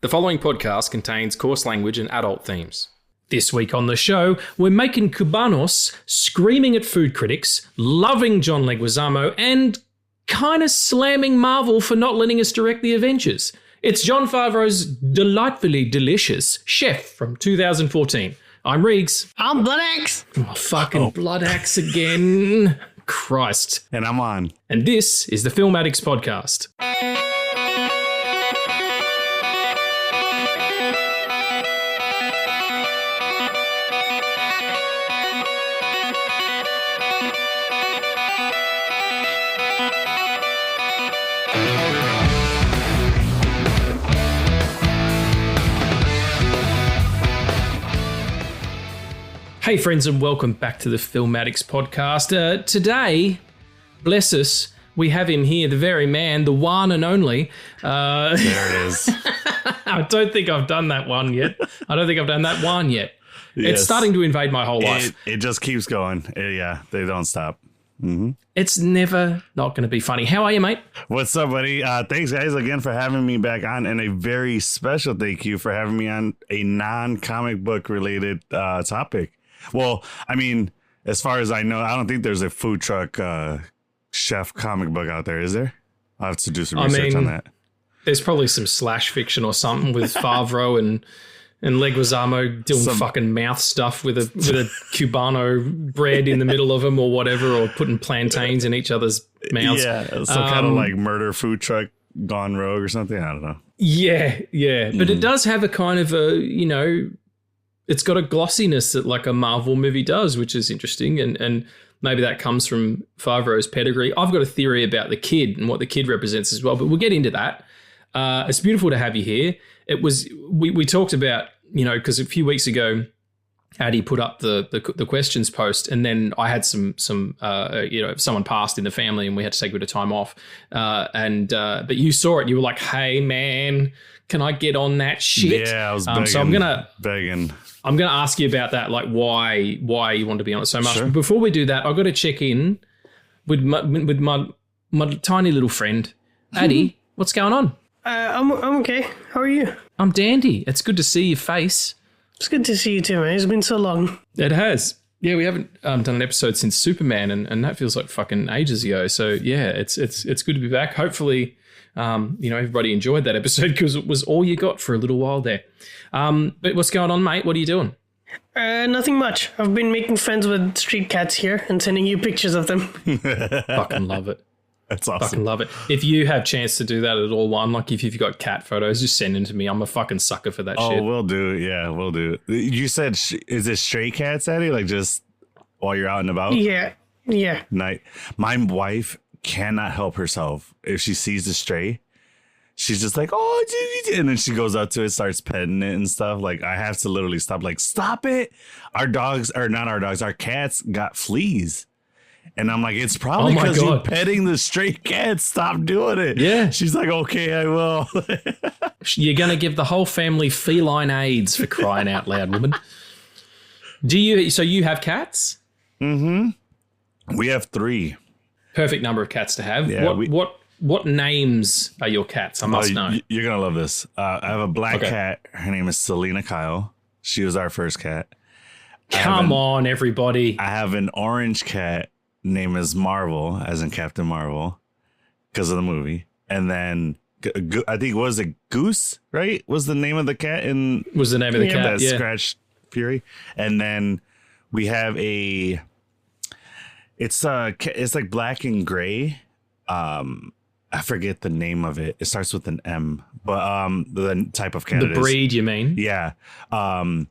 The following podcast contains coarse language and adult themes. This week on the show, we're making Cubanos, screaming at food critics, loving John Leguizamo, and kind of slamming Marvel for not letting us direct the Avengers. It's Jon Favreau's delightfully delicious Chef from 2014. I'm Riggs. I'm Blood Axe. Oh, fucking Blood Axe again. Christ. And I'm on. And this is the Film Addicts podcast. Hey friends, and welcome back to the Film Addicts podcast. Today, bless us, we have him here, the very man, the one and only. There it is. I don't think I've done that one yet. Yes. It's starting to invade my whole life. It just keeps going. Yeah, they don't stop. Mm-hmm. It's never not going to be funny. How are you, mate? What's up, buddy? Thanks, guys, again for having me back on, and a very special thank you for having me on a non-comic book related topic. Well, I mean, as far as I know, I don't think there's a food truck chef comic book out there, is there? I'll have to do some research on that. There's probably some slash fiction or something with Favreau and Leguizamo doing fucking mouth stuff with a Cubano bread in the middle of them or whatever, or putting plantains in each other's mouths. Yeah, some kind of like murder food truck gone rogue or something. I don't know. Yeah. But it does have a kind of a, you know, it's got a glossiness that like a Marvel movie does, which is interesting. And maybe that comes from Favreau's pedigree. I've got a theory about the kid and what the kid represents as well, but we'll get into that. It's beautiful to have you here. It was, we talked about, you know, because a few weeks ago, Addy put up the questions post, and then I had some you know, someone passed in the family and we had to take a bit of time off. But you saw it and you were like, hey man, can I get on that shit? Yeah, I was begging. So I'm gonna ask you about that, like why you want to be on it so much. Sure. But before we do that, I've got to check in with my tiny little friend, Addy. What's going on? I'm okay. How are you? I'm dandy. It's good to see your face. It's good to see you too, man. It's been so long. It has. Yeah, we haven't done an episode since Superman, and that feels like fucking ages ago. So yeah, it's good to be back. Hopefully, you know, everybody enjoyed that episode because it was all you got for a little while there. But what's going on, mate? What are you doing? Nothing much. I've been making friends with street cats here and sending you pictures of them. Fucking love it. That's awesome. Fucking love it. If you have chance to do that at all, one, like if you've got cat photos, just send them to me. I'm a fucking sucker for that shit. Oh, we'll do. Yeah, we'll do. You said, is it stray cats, Eddie? Like just while you're out and about? Yeah. My wife cannot help herself. If she sees a stray, she's just like, oh, and then she goes up to it, starts petting it and stuff. Like, I have to literally stop. Like, stop it. Our cats got fleas. And I'm like, it's probably because you're petting the stray cat. Stop doing it. Yeah. She's like, okay, I will. You're going to give the whole family feline AIDS, for crying out loud, woman. So you have cats? Mm-hmm. We have 3. Perfect number of cats to have. Yeah, what names are your cats? I must know. You're going to love this. I have a black cat. Her name is Selena Kyle. She was our first cat. Come on, everybody. I have an orange cat. Name is Marvel, as in Captain Marvel, because of the movie. And then I think was it Goose, right? Was the name of the cat in? Was the name of the cat? That Scratch Fury. And then we have it's like black and gray. I forget the name of it. It starts with an M, but the type of cat. The breed, you mean? Yeah. And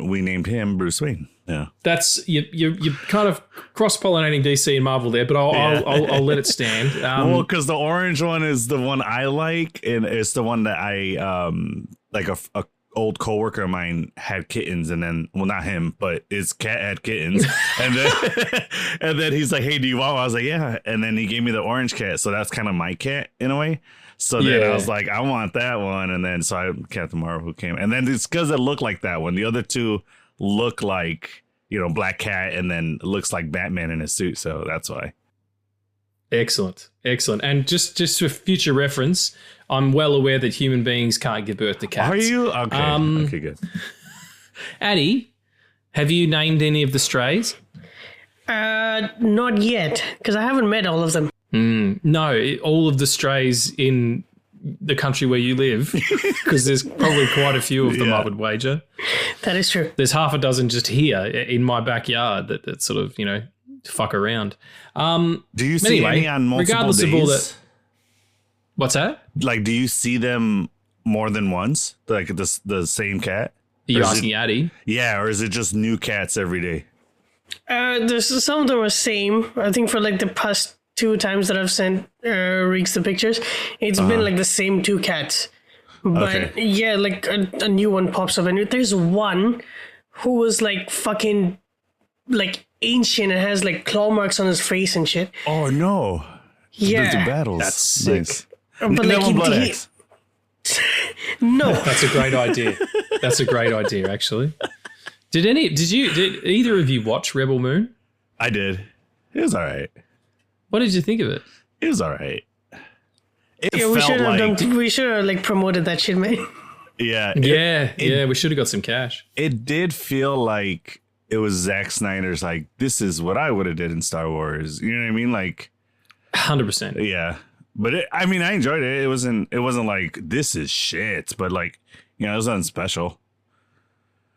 we named him Bruce Wayne. Yeah, that's you kind of cross-pollinating DC and Marvel there, but I'll let it stand. Well, because the orange one is the one I like, and it's the one that I like a old coworker of mine had kittens, and then not him, but his cat had kittens, and then he's like, "Hey, do you want one?" I was like, "Yeah," and then he gave me the orange cat, so that's kind of my cat in a way. So then I was like, I want that one, and then so I Captain Marvel who came, and then it's because it looked like that one. The other two look like, you know, Black Cat, and then it looks like Batman in his suit, so that's why. Excellent. And just for future reference, I'm well aware that human beings can't give birth to cats. Are you? Okay. Okay, good. Addie, have you named any of the strays? Not yet, because I haven't met all of them. No, all of the strays in the country where you live, because there's probably quite a few of them, I would wager. That is true. There's half a dozen just here in my backyard that sort of, fuck around. Do you see any on multiple regardless days? of all that, what's that? Like, do you see them more than once? Like the same cat? Are you asking Addie? Yeah, or is it just new cats every day? There's some of them are same. I think for like the past 2 times that I've sent Reeks the pictures, it's been like the same 2 cats. But yeah, like a new one pops up, and there's one who was like fucking like ancient and has like claw marks on his face and shit. Oh no! Yeah, the battles. That's sick. Nice. But like no, that's a great idea. That's a great idea, actually. Did either of you watch Rebel Moon? I did. It was all right. What did you think of it? It was all right. We should have like promoted that shit, man. Yeah. We should have got some cash. It did feel like it was Zack Snyder's like, this is what I would have did in Star Wars. You know what I mean? Like 100%. Yeah. But I enjoyed it. It wasn't like this is shit, but like, it was nothing special.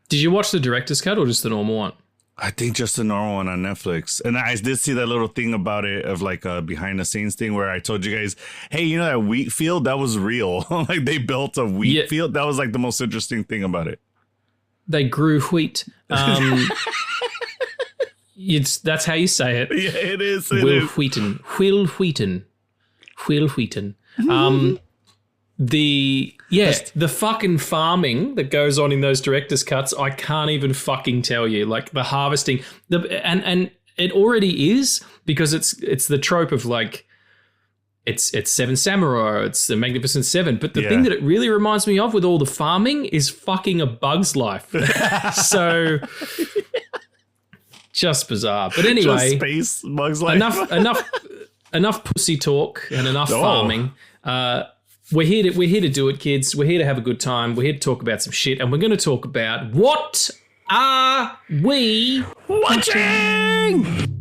Did you watch the director's cut or just the normal one? I think just the normal one on Netflix. And I did see that little thing about it of like a behind the scenes thing where I told you guys, hey, that wheat field, that was real. Like they built a wheat field. That was like the most interesting thing about it. They grew wheat. That's how you say it. Yeah, it is. Will Wheaton. The fucking farming that goes on in those director's cuts, I can't even fucking tell you. Like the harvesting, and it already is, because it's the trope of like it's Seven Samurai, it's the Magnificent Seven. But the thing that it really reminds me of with all the farming is fucking A Bug's Life. So just bizarre. But anyway, just space Bug's Life. enough pussy talk and enough farming. We're here to do it, kids. We're here to have a good time. We're here to talk about some shit, and we're going to talk about what are we watching?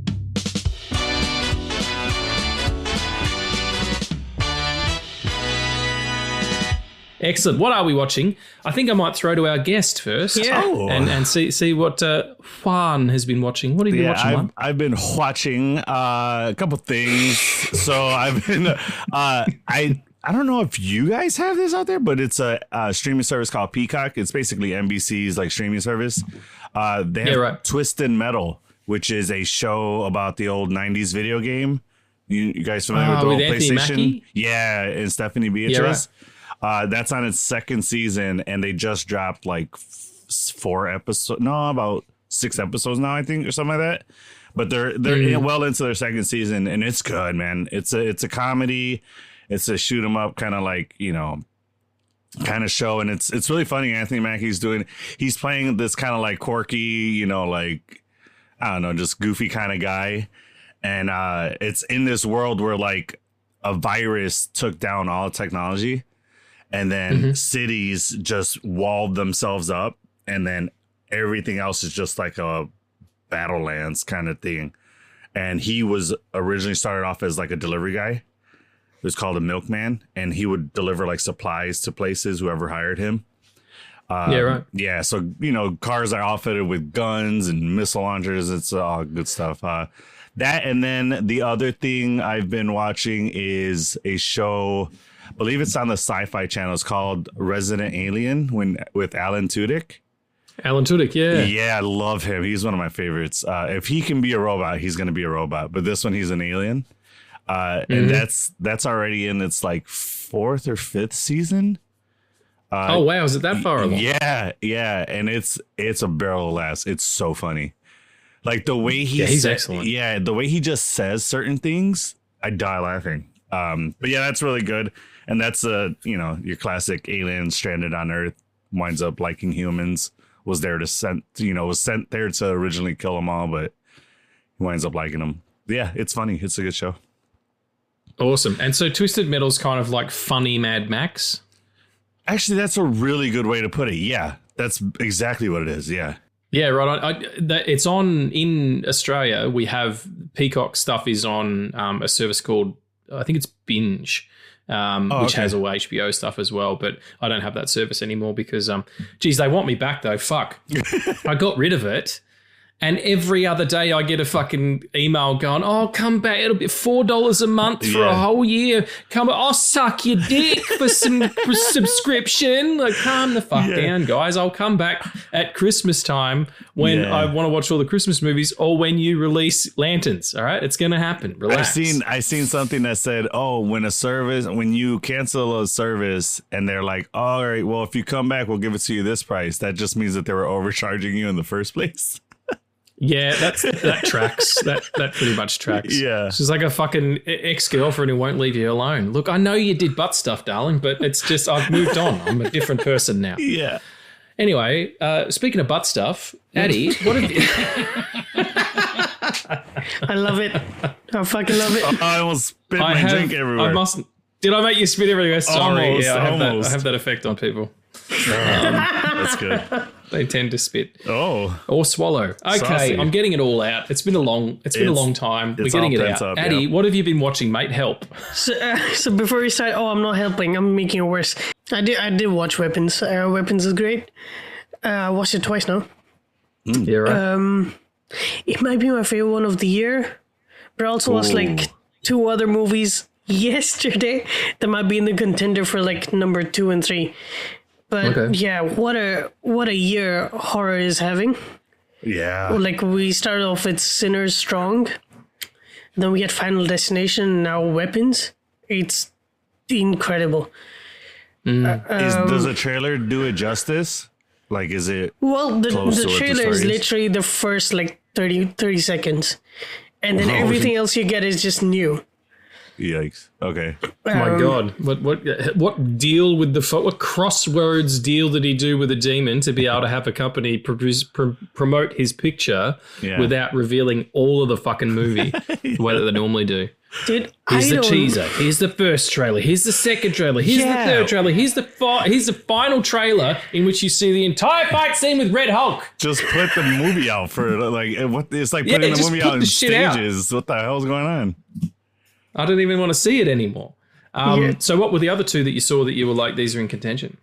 Excellent. What are we watching? I think I might throw to our guest first. Yeah. Oh. And see what Juan has been watching. What have you been watching, Juan? I've been watching a couple things. So I've been I don't know if you guys have this out there, but it's a streaming service called Peacock. It's basically NBC's like streaming service. They have Twisted Metal, which is a show about the old 90s video game. You guys familiar with the old Anthony PlayStation? Mackie? Yeah, and Stephanie Beatrice. That's on its 2nd season, and they just dropped like 4 episodes. No, about 6 episodes now, I think, or something like that. But they're well into their 2nd season, and it's good, man. It's a comedy. It's a shoot 'em up kind of like, kind of show. And it's really funny. Anthony Mackie's he's playing this kind of like quirky, like, I don't know, just goofy kind of guy. And it's in this world where like a virus took down all technology, and then cities just walled themselves up. And then everything else is just like a Battlelands kind of thing. And he was originally started off as like a delivery guy. It was called a milkman, and he would deliver like supplies to places, whoever hired him. Yeah, so cars are outfitted with guns and missile launchers. It's all good stuff. That, and then the other thing I've been watching is a show, I believe it's on the Sci-Fi Channel. It's called Resident Alien with Alan Tudyk. Alan Tudyk, yeah. Yeah, I love him. He's one of my favorites. If he can be a robot, he's going to be a robot. But this one, he's an alien. And that's already in its like 4th or 5th season. Oh wow, is it that far along? Yeah, and it's a barrel of laughs. It's so funny. Like the way he's excellent. Yeah, the way he just says certain things, I die laughing. But yeah, that's really good. And that's your classic alien stranded on Earth, winds up liking humans, was sent there to originally kill them all, but he winds up liking them. Yeah, it's funny. It's a good show. Awesome. And so Twisted Metal's kind of like funny Mad Max. Actually, that's a really good way to put it. Yeah, that's exactly what it is. Yeah. Yeah, right. It's on in Australia. We have Peacock stuff is on a service called, I think it's Binge, which has all HBO stuff as well. But I don't have that service anymore because, geez, they want me back though. Fuck. I got rid of it. And every other day I get a fucking email going, oh, come back. It'll be $4 a month for a whole year. Come, I'll suck your dick for some subscription. Like, calm the fuck down, guys. I'll come back at Christmas time when I want to watch all the Christmas movies or when you release Lanterns. All right, it's going to happen. Relax. I seen something that said, oh, when you cancel a service and they're like, all right, well, if you come back, we'll give it to you this price. That just means that they were overcharging you in the first place. Yeah, that tracks. That pretty much tracks. Yeah. She's like a fucking ex-girlfriend who won't leave you alone. Look, I know you did butt stuff, darling, but it's just I've moved on. I'm a different person now. Yeah. Anyway, speaking of butt stuff, Addie, what have you... I love it. I fucking love it. I almost spit my drink everywhere. I mustn't. Did I make you spit everywhere? Sorry. Almost, I have that effect on people. That's good. They tend to spit. Oh. Or swallow. Okay, Saucy. I'm getting it all out. It's been a long time. We're getting it out. Up, Addie, what have you been watching, mate? Help. So before we start, I'm not helping. I'm making it worse. I did watch Weapons. Weapons is great. I watched it twice now. Yeah, right. It might be my favorite one of the year. But I also watched like 2 other movies yesterday that might be in the contender for like number 2 and 3. But yeah, what a year horror is having. Yeah. Like we started off with Sinners Strong, then we get Final Destination, now Weapons. It's incredible. Does the trailer do it justice? Like, is it? Well, the trailer is literally the first like 30 seconds, and then everything else you get is just new. Yikes. Okay. My God. What deal with what crosswords deal did he do with a demon to be able to have a company promote his picture without revealing all of the fucking movie the way that they normally do? Dude, here's the teaser. Here's the first trailer. Here's the second trailer. Here's the third trailer. Here's the final trailer in which you see the entire fight scene with Red Hulk. Just put the movie out for like what? It's like putting the movie out in stages. What the hell's going on? I don't even want to see it anymore. So what were the other 2 that you saw that you were like, these are in contention?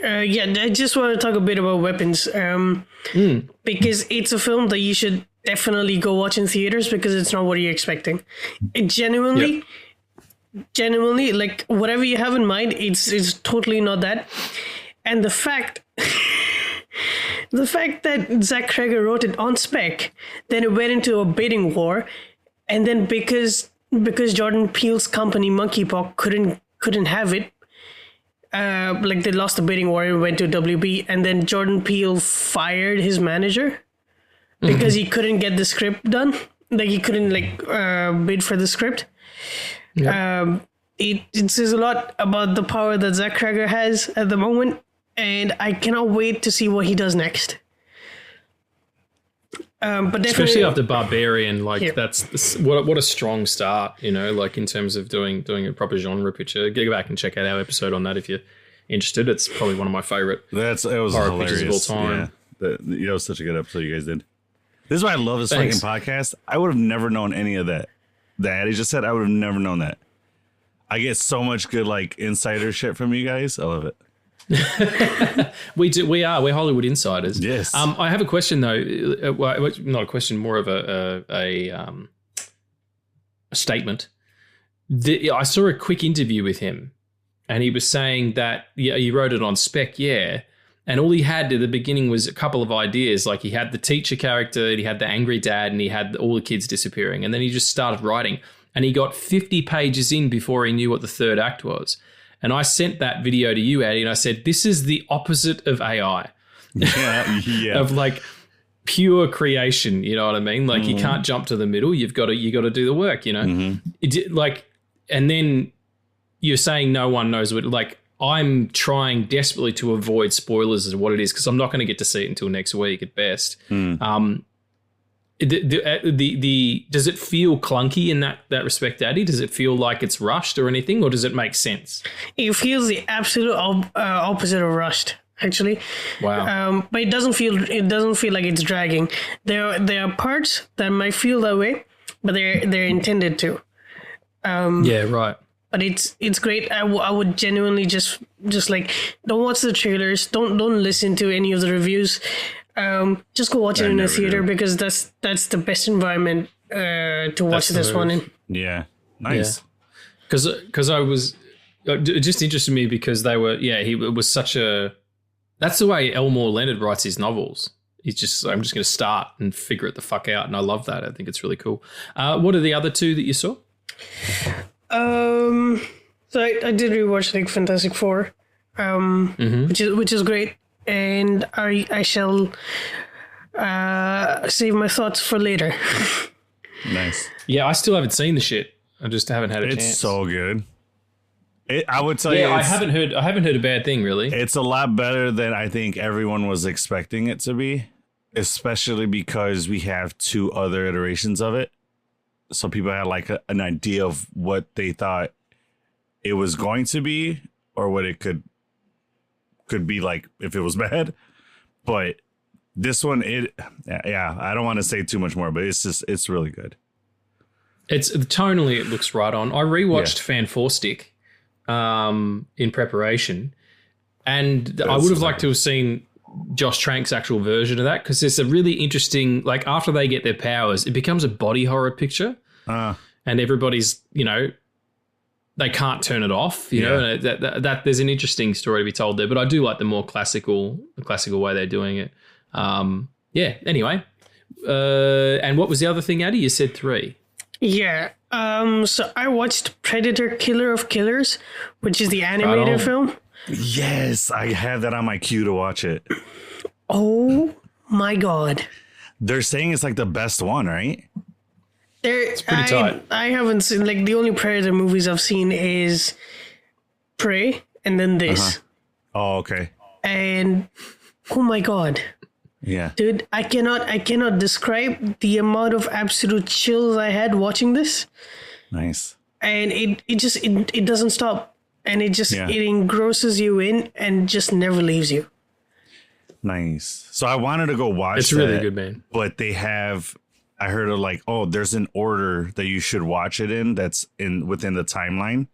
I just want to talk a bit about Weapons. Because it's a film that you should definitely go watch in theaters because it's not what you're expecting. It genuinely, like whatever you have in mind, it's totally not that. And the fact that Zach Cregger wrote it on spec, then it went into a bidding war, and then because Jordan Peele's company Monkeypaw couldn't have it, like they lost the bidding war and went to WB, and then Jordan Peele fired his manager because he couldn't get the script done. Like he couldn't bid for the script. It says a lot about the power that Zach Cregger has at the moment, and I cannot wait to see what he does next. But especially after Barbarian, that's what a strong start, like in terms of doing a proper genre picture. Go back and check out our episode on that if you're interested. It's probably one of my favorite horror pictures of all time. Yeah, that was such a good episode you guys did. This is why I love this fucking podcast. I would have never known any of that. That he just said, I would have never known that. I get so much good insider shit from you guys. I love it. We're Hollywood insiders. Yes. I have a question though. Well, not a question, more of a statement. I saw a quick interview with him, and he was saying that he wrote it on spec, and all he had at the beginning was a couple of ideas. Like he had the teacher character, he had the angry dad, and he had all the kids disappearing, and then he just started writing, and he got 50 pages in before he knew what the third act was. And I sent that video to you, Addie, and I said, this is the opposite of AI. Of pure creation, you know what I mean? Like you can't jump to the middle. You got to do the work, and then you're saying no one knows what, I'm trying desperately to avoid spoilers as to what it is because I'm not going to get to see it until next week at best. does it feel clunky in that respect, Daddy? Does it feel like it's rushed or anything, or does it make sense? It feels the absolute opposite of rushed, actually. Wow. But it doesn't feel like it's dragging. There are parts that might feel that way, but they're intended to. Yeah, right. But it's great. I would genuinely just like, don't watch the trailers. Don't listen to any of the reviews. Just go watch it in a theater because that's the best environment to watch this one in. Yeah, nice. Because I was it just interested me because they were it was such a, that's the way Elmore Leonard writes his novels. He's just, I'm just going to start and figure it the fuck out, and I love that. I think it's really cool. What are the other two that you saw? So I did rewatch like Fantastic Four, which is great, and I shall save my thoughts for later. Nice. Yeah, I still haven't seen the shit. I just haven't had a chance. It's so good. I would tell you. Yeah, I haven't heard a bad thing, really. It's a lot better than I think everyone was expecting it to be, especially because we have 2 other iterations of it. So people had like an idea of what they thought it was going to be, or what it could be like if it was bad. But this one, I don't want to say too much more, but it's really good. It's tonally, it looks right on. I rewatched Fan 4 Stick in preparation, and I would have liked to have seen Josh Trank's actual version of that, because it's a really interesting, like, after they get their powers, it becomes a body horror picture, and everybody's, they can't turn it off, you know, and that there's an interesting story to be told there. But I do like the more classical way they're doing it. Anyway, and what was the other thing, Addy? You said 3. Yeah. So I watched Predator Killer of Killers, which is the animated film. Yes, I have that on my queue to watch it. Oh my God. They're saying it's like the best one, right? It's pretty tight. I haven't seen, like, the only Predator movies I've seen is Prey and then this. Oh, okay. And oh my God. Yeah. Dude, I cannot describe the amount of absolute chills I had watching this. Nice. And it doesn't stop. And it engrosses you in and just never leaves you. Nice. So I wanted to go watch It's really good, man. But I heard of like, oh, there's an order that you should watch it in that's within the timeline.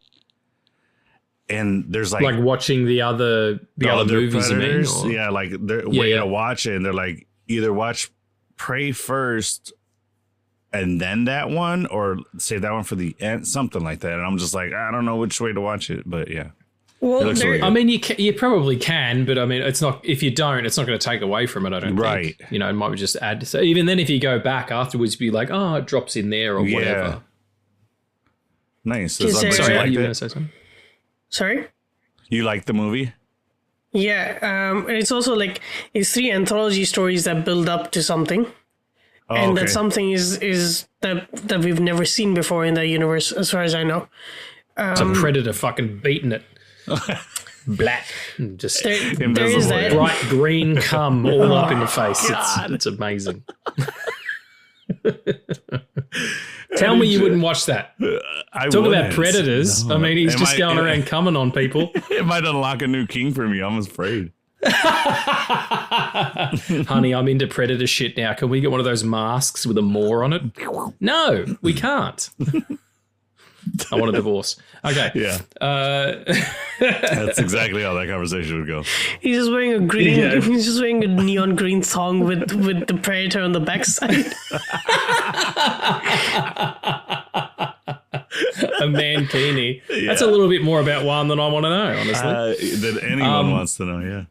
And there's like watching the other movies, Predators, like they're waiting to watch it, and they're like, either watch Prey first and then that one, or save that one for the end, something like that. And I'm just like, I don't know which way to watch it, but yeah. Well, I mean, you probably can, but I mean, it's not, if you don't, it's not going to take away from it, I don't think. It might just add to, so even then, if you go back afterwards, be like, oh, it drops in there or whatever. Nice. Sorry, you were going to say something? Sorry? You like the movie? Yeah. It's also like, it's 3 anthology stories that build up to something. Oh, and okay. that something is that we've never seen before in that universe, as far as I know. It's a predator fucking beating it. Black. Just there is that. Bright green cum all up in the face. It's amazing. Tell me you wouldn't watch that. Talk about predators. No. I mean, he's just going around coming on people. It might unlock a new king for me. I'm afraid. Honey, I'm into predator shit now. Can we get one of those masks with a moor on it? No, we can't. I want a divorce. Okay. Yeah. That's exactly how that conversation would go. He's just wearing a green. Yeah. He's just wearing a neon green thong with the predator on the backside. A mankini. Yeah. That's a little bit more about one than I want to know, honestly. Than anyone wants to know. Yeah.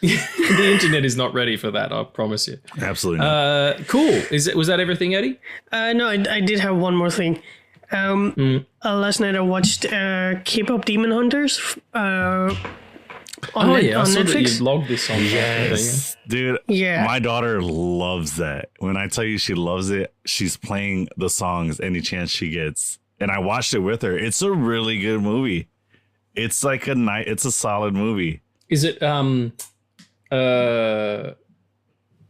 The internet is not ready for that, I promise you. Absolutely not. Cool. Was that everything, Eddie? No, I did have one more thing. Last night I watched K-pop Demon Hunters on I saw Netflix. That you logged this on. Yes, dude. Yeah, my daughter loves that. When I tell you she loves it, she's playing the songs any chance she gets, and I watched it with her. It's a really good movie. It's like it's a solid movie. Is it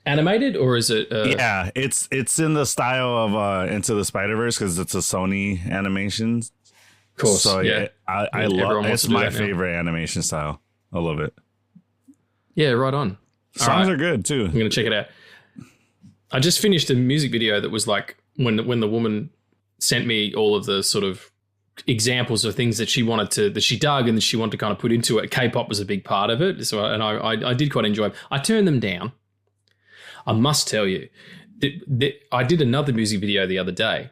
animated or is it? Yeah, it's in the style of Into the Spider-Verse because it's a Sony animation. Of course, so yeah. I love it's my favorite animation style. I love it. Yeah, right on. Songs are good too. I'm gonna check it out. I just finished a music video that was like when the woman sent me all of the sort of examples of things that she dug and that she wanted to kind of put into it. K-pop was a big part of it, so I did quite enjoy it. I turned them down. I must tell you, I did another music video the other day,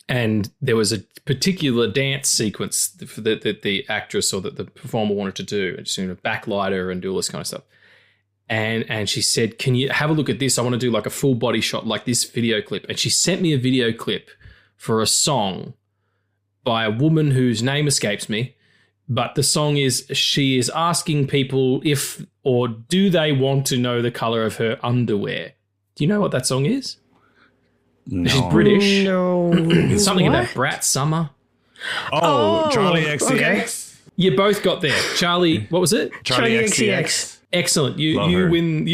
and there was a particular dance sequence that the actress or that the performer wanted to do, just a backlighter and do all this kind of stuff. And she said, can you have a look at this? I want to do like a full body shot like this video clip. And she sent me a video clip for a song by a woman whose name escapes me. But the song is, she is asking people if or do they want to know the color of her underwear. Do you know what that song is? No. She's British. No. It's something about Brat Summer. Oh, Charlie XCX. Okay. You both got there. Charlie, what was it? Charlie XCX. Excellent. You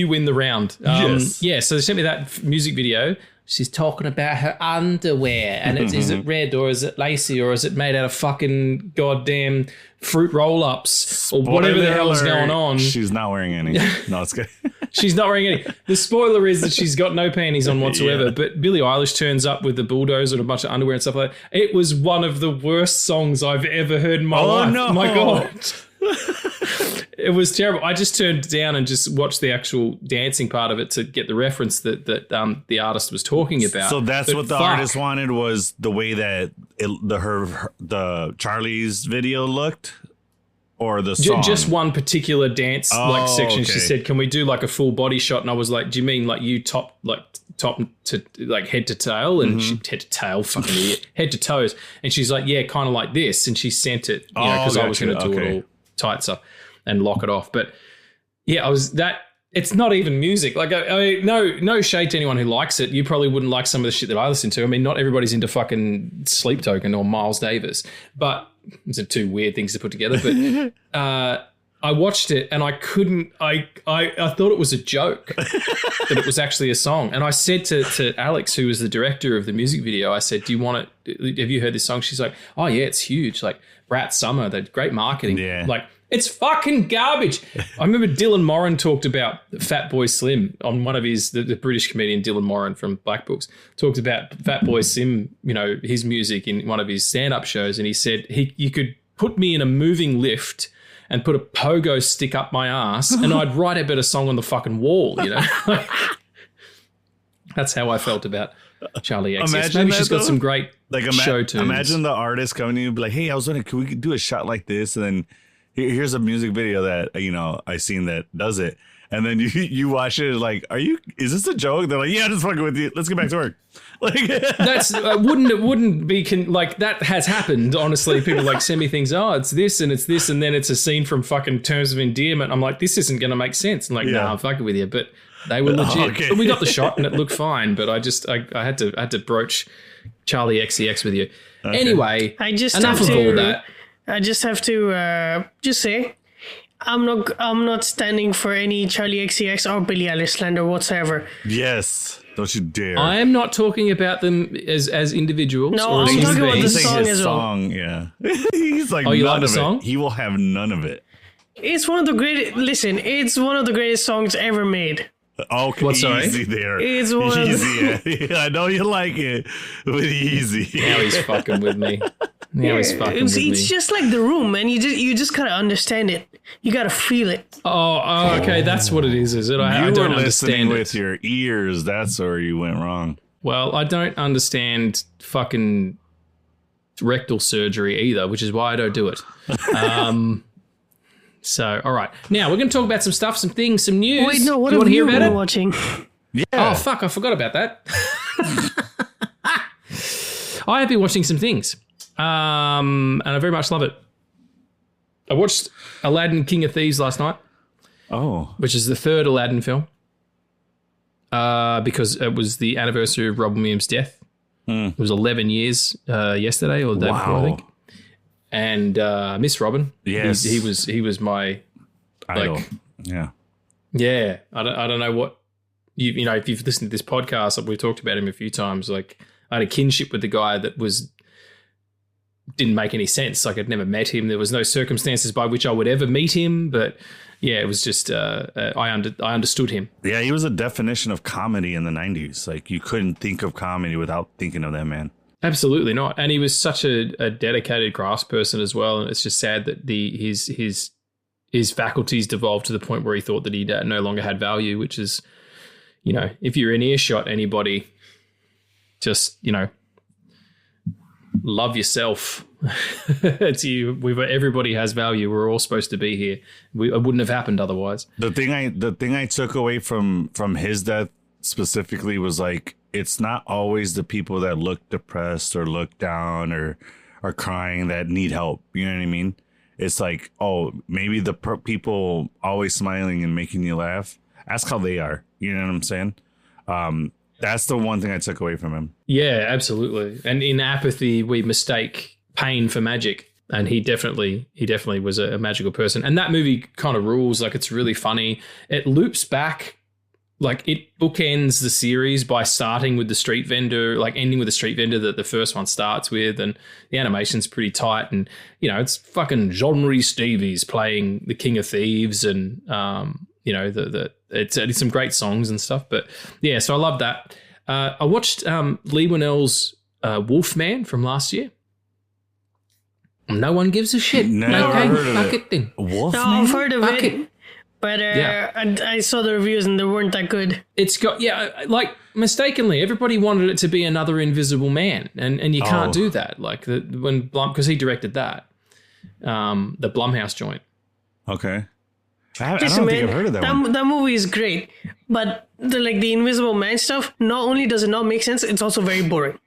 win the round. Yes. Yeah, so they sent me that music video. She's talking about her underwear. And is it red or is it lacy or is it made out of fucking goddamn fruit roll-ups or whatever the hell's going on? She's not wearing any. No, it's good. She's not wearing any. The spoiler is that she's got no panties on whatsoever. Yeah. But Billie Eilish turns up with the bulldozer and a bunch of underwear and stuff like that. It was one of the worst songs I've ever heard in my life. No. My God. It was terrible. I just turned down and just watched the actual dancing part of it to get the reference that the artist was talking about. So that's what the artist wanted, was the way that the Charlie's video looked, or the song? Just one particular dance section. Okay. She said, "Can we do like a full body shot?" And I was like, "Do you mean like you top to like head to tail?" And she head to tail, fucking idiot, head to toes. And she's like, "Yeah, kind of like this." And she sent it, because I was going to do it all tight stuff and lock it off. But yeah, it's not even music. Like, I mean, no shade to anyone who likes it. You probably wouldn't like some of the shit that I listen to. I mean, not everybody's into fucking Sleep Token or Miles Davis, but those are two weird things to put together. But I watched it and I couldn't. I thought it was a joke that it was actually a song. And I said to Alex, who was the director of the music video, I said, "Do you want it? Have you heard this song?" She's like, "Oh yeah, it's huge. Like Brat Summer, they're great marketing." Yeah. Like, it's fucking garbage. I remember Dylan Moran talked about Fatboy Slim on one of his, the British comedian Dylan Moran from Black Books, talked about Fatboy Slim, his music in one of his stand-up shows. And he said, you could put me in a moving lift and put a pogo stick up my ass and I'd write a better song on the fucking wall, That's how I felt about Charlie XCX. Maybe she's got some great show tunes. Imagine the artist coming to you and be like, "Hey, I was wondering, can we do a shot like this?" And then here's a music video that, I seen that does it. And then you watch it like, is this a joke? They're like, "Yeah, just fucking with you. Let's get back to work." Like, that's wouldn't be like that has happened. Honestly, people like send me things. Oh, it's this and it's this. And then it's a scene from fucking Terms of Endearment. I'm like, this isn't going to make sense. I'm like, "Nah, I'm fucking with you." But they were legit. Okay. But we got the shot and it looked fine. But I had to broach Charlie XCX with you. Okay. Anyway, enough of all that. I just have to just say, I'm not standing for any Charlie XCX or Billie Eilish slander whatsoever. Yes, don't you dare! I am not talking about them as individuals. No, I'm talking about the song as well. Yeah, he's like, you like the song? He will have none of it. It's one of the greatest. Listen, it's one of the greatest songs ever made. Okay, what's easy there. It's one easy. I know you like it, but easy. Now he's fucking with me. It's just like The Room, man. You just gotta understand it. You gotta feel it. Oh, okay. That's what it is it? I don't understand with your ears. That's where you went wrong. Well, I don't understand fucking rectal surgery either, which is why I don't do it. So, all right. Now, we're going to talk about some stuff, some things, some news. Wait, no, what have you been watching? Yeah. Oh, fuck, I forgot about that. I have been watching some things, and I very much love it. I watched Aladdin, King of Thieves last night. Oh. Which is the third Aladdin film, because it was the anniversary of Robin Williams' death. It was 11 years yesterday or the day before, I think. And Miss Robin, yes, he was my idol. Yeah. I don't know you know, if you've listened to this podcast, we've talked about him a few times. Like, I had a kinship with the guy that didn't make any sense. Like, I'd never met him. There was no circumstances by which I would ever meet him. But yeah, it was just I understood him. Yeah, he was a definition of comedy in the 90s. Like, you couldn't think of comedy without thinking of that man. Absolutely not. And he was such a dedicated craftsperson as well. And it's just sad that his faculties devolved to the point where he thought that he no longer had value, which is, you know, if you're in earshot, anybody, just, you know, love yourself. It's you. Everybody has value. We're all supposed to be here. It wouldn't have happened otherwise. The thing I took away from his death specifically was like, it's not always the people that look depressed or look down or are crying that need help. You know what I mean? It's like, oh, maybe the people always smiling and making you laugh. Ask how they are. You know what I'm saying? That's the one thing I took away from him. Yeah, absolutely. And in apathy, we mistake pain for magic. And he definitely was a magical person. And that movie kind of rules. Like, it's really funny. It loops back. Like, it bookends the series by starting with the street vendor, like ending with the street vendor that the first one starts with. And the animation's pretty tight. And, you know, it's fucking John Rhys Davies playing the King of Thieves. And, you know, it's some great songs and stuff. But yeah, so I love that. I watched Lee Winnell's Wolfman from last year. No one gives a shit. Never heard of it. Wolfman? No, I've heard of it. But I saw the reviews and they weren't that good. It's got, like, mistakenly, everybody wanted it to be another Invisible Man, and you can't do that. Like, because he directed that, the Blumhouse joint. Okay. I don't think I've heard of that one. That movie is great, but the Invisible Man stuff, not only does it not make sense, it's also very boring.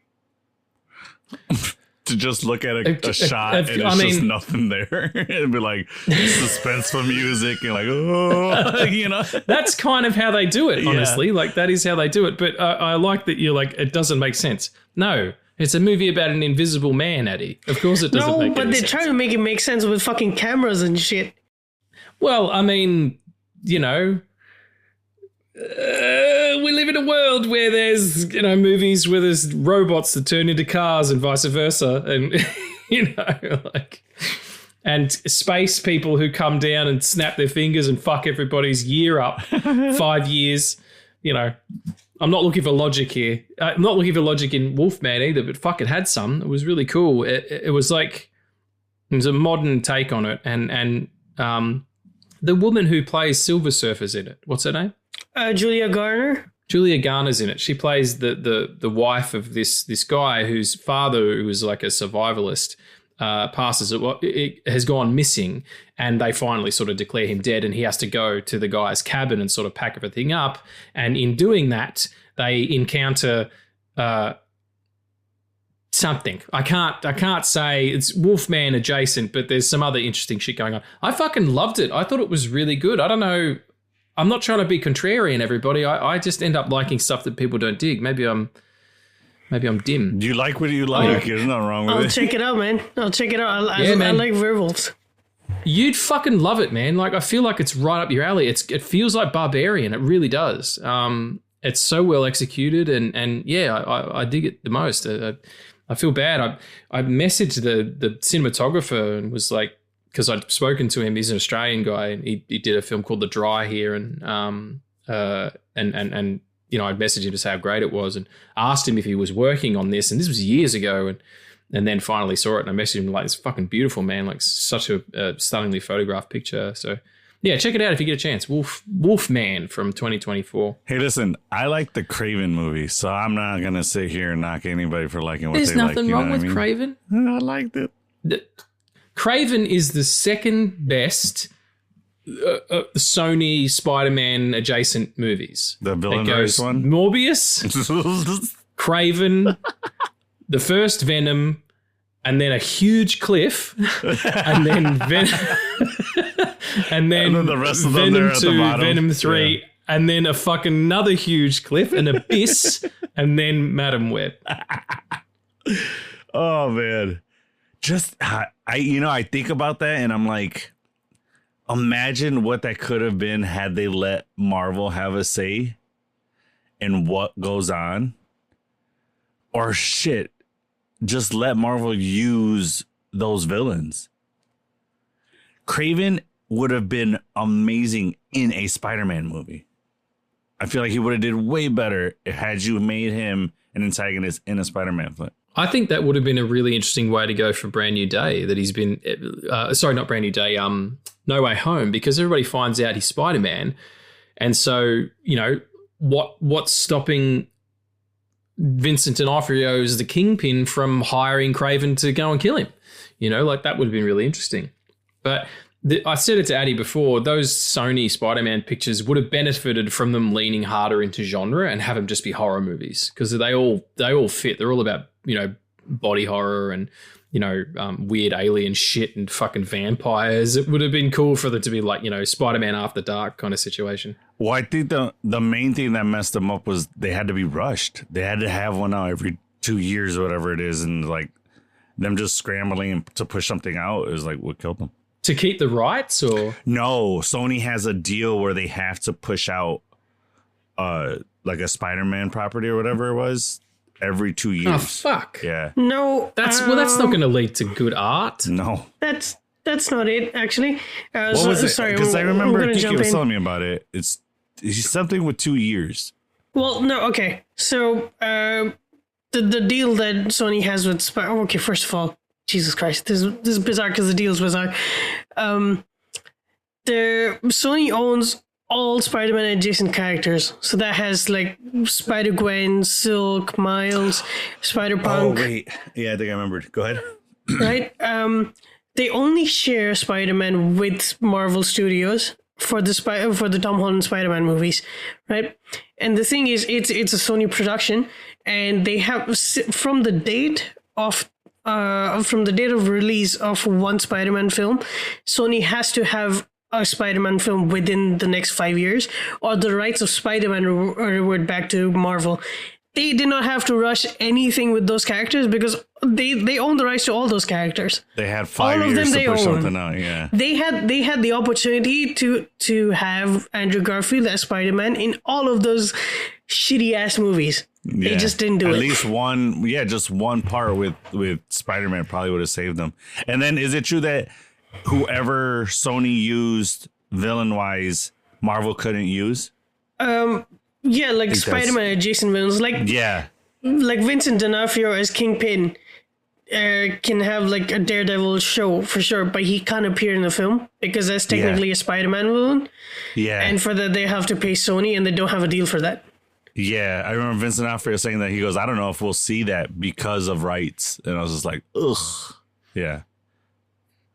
To just look at a shot and it's just nothing there and be like suspenseful music and like, oh, you know. That's kind of how they do it, honestly. Yeah. Like, that is how they do it. But I like that you're like, it doesn't make sense. No, it's a movie about an invisible man, Addy. Of course it doesn't make any sense. No, but they try to make it make sense with fucking cameras and shit. Well, I mean, you know, we live in a world where there's, you know, movies where there's robots that turn into cars and vice versa. And, you know, like, and space people who come down and snap their fingers and fuck everybody's year up 5 years. You know, I'm not looking for logic here. I'm not looking for logic in Wolfman either, but fuck, it had some. It was really cool. It was like, it was a modern take on it. And the woman who plays Silver Surfer's in it. What's her name? Julia Garner. Julia Garner's in it. She plays the wife of this guy whose father, who was like a survivalist, has gone missing, and they finally sort of declare him dead, and he has to go to the guy's cabin and sort of pack everything up. And in doing that, they encounter something. I can't say it's Wolfman adjacent, but there's some other interesting shit going on. I fucking loved it. I thought it was really good. I don't know. I'm not trying to be contrarian, everybody. I just end up liking stuff that people don't dig. Maybe I'm dim. Do you like what you like? There's nothing wrong with it. I'll check it out, man. I'll check it out. I like werewolves. You'd fucking love it, man. Like, I feel like it's right up your alley. It feels like Barbarian. It really does. It's so well executed, and yeah, I dig it the most. I feel bad. I messaged the cinematographer and was like, because I'd spoken to him. He's an Australian guy, and he did a film called The Dry here, and you know, I'd messaged him to say how great it was, and asked him if he was working on this, and this was years ago, and then finally saw it, and I messaged him like, it's fucking beautiful, man, like such a stunningly photographed picture. So yeah, check it out if you get a chance. Wolfman from 2024. Hey, listen, I like the Craven movie, so I'm not gonna sit here and knock anybody for liking what There's they like. There's nothing wrong with Craven. I liked it. Craven is the second best Sony Spider-Man adjacent movies. The villainous one? Morbius, Craven, the first Venom, and then a huge cliff, and then and then the rest of Venom them 2, Venom 3, and then a fucking another huge cliff, an abyss, and then Madam Web. Oh man. Just I think about that and I'm like, imagine what that could have been had they let Marvel have a say. in what goes on, or shit, just let Marvel use those villains. Kraven would have been amazing in a Spider-Man movie. I feel like he would have did way better had you made him an antagonist in a Spider-Man film. I think that would have been a really interesting way to go for Brand New Day, that he's been, not Brand New Day, No Way Home, because everybody finds out he's Spider-Man. And so, you know, what's stopping Vincent D'Onofrio as the Kingpin from hiring Kraven to go and kill him? You know, like that would have been really interesting. But I said it to Addy before, those Sony Spider-Man pictures would have benefited from them leaning harder into genre and have them just be horror movies, because they all fit. They're all about, you know, body horror and, you know, weird alien shit and fucking vampires. It would have been cool for them to be like, you know, Spider-Man After Dark kind of situation. Well, I think the main thing that messed them up was they had to be rushed. They had to have one out every 2 years or whatever it is, and like them just scrambling to push something out is like what killed them. To keep the rights, or no? Sony has a deal where they have to push out like a Spider-Man property or whatever it was every 2 years. Oh fuck! Yeah. No, that's not going to lead to good art. No, that's not it. Actually, what was it? Sorry, because I remember Kiki was in. telling me about it. It's something with 2 years. Well, no, okay. So the deal that Sony has with okay, first of all, Jesus Christ, this is bizarre because the deal is bizarre. The Sony owns all Spider-Man adjacent characters, so that has like Spider-Gwen, Silk, Miles, Spider-Punk. Oh wait, yeah, I think I remembered. Go ahead. Right. They only share Spider-Man with Marvel Studios for the Tom Holland Spider-Man movies, right? And the thing is, it's a Sony production, and they have from the date of release of one Spider-Man film, Sony has to have a Spider-Man film within the next 5 years, or the rights of Spider-Man revert back to Marvel. They did not have to rush anything with those characters because they own the rights to all those characters. They had 5 years to push something out. Yeah, they had the opportunity to have Andrew Garfield as Spider-Man in all of those shitty ass movies. Yeah. They just didn't do it. At least one, just one part with Spider-Man probably would have saved them. And then, is it true that whoever Sony used villain-wise, Marvel couldn't use? Yeah, like Spider-Man adjacent villains, like Vincent D'Onofrio as Kingpin can have like a Daredevil show for sure, but he can't appear in the film because that's technically a Spider-Man villain. Yeah, and for that they have to pay Sony, and they don't have a deal for that. Yeah, I remember Vincent D'Onofrio saying that. He goes, "I don't know if we'll see that because of rights," and I was just like, "Ugh." Yeah.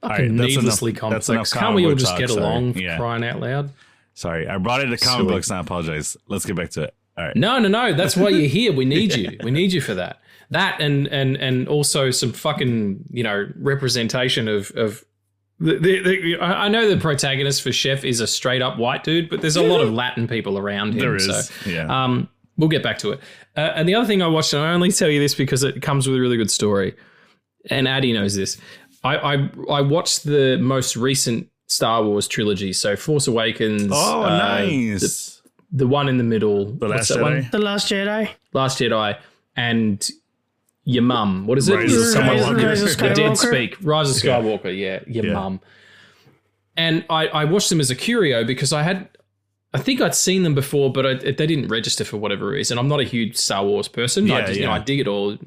Fucking needlessly complex. Can't we all just get along? Crying out loud. Sorry, I brought it to comic books, and I apologize. Let's get back to it. All right. No. That's why you're here. We need you. We need you for that. That and also some fucking, you know, representation of I know the protagonist for Chef is a straight up white dude, but there's a lot of Latin people around him. There is. So, yeah. We'll get back to it. And the other thing I watched, and I only tell you this because it comes with a really good story, and Addy knows this. I watched the most recent Star Wars trilogy, so Force Awakens. Oh, nice. The one in the middle. The Last Jedi. The Last Jedi. Last Jedi. And your mum. What is it? Rise of Skywalker. Dead Speak. Rise of Skywalker. Yeah. Your mum. And I watched them as a curio because I think I'd seen them before, but they didn't register for whatever reason. I'm not a huge Star Wars person. I dig it all,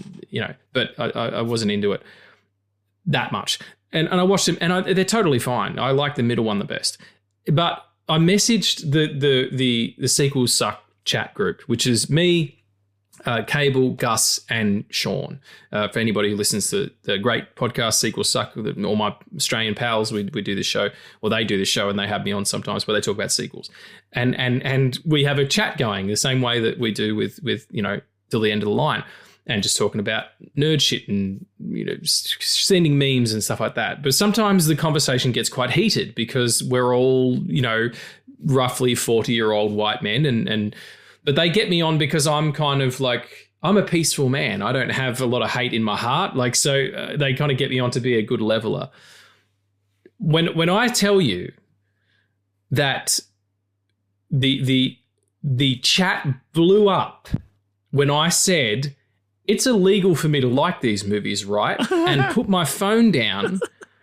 but I wasn't into it that much. And I watched them, and they're totally fine. I like the middle one the best. But I messaged the Sequels Suck chat group, which is me, Cable, Gus, and Sean. For anybody who listens to the great podcast Sequels Suck, all my Australian pals, we do this show, or they do this show, and they have me on sometimes where they talk about sequels. And we have a chat going the same way that we do with Till the End of the Line. And just talking about nerd shit and, sending memes and stuff like that. But sometimes the conversation gets quite heated because we're all, roughly 40-year-old white men. But they get me on because I'm kind of like, I'm a peaceful man. I don't have a lot of hate in my heart. So they kind of get me on to be a good leveler. When I tell you that the the chat blew up when I said, it's illegal for me to like these movies, right? And put my phone down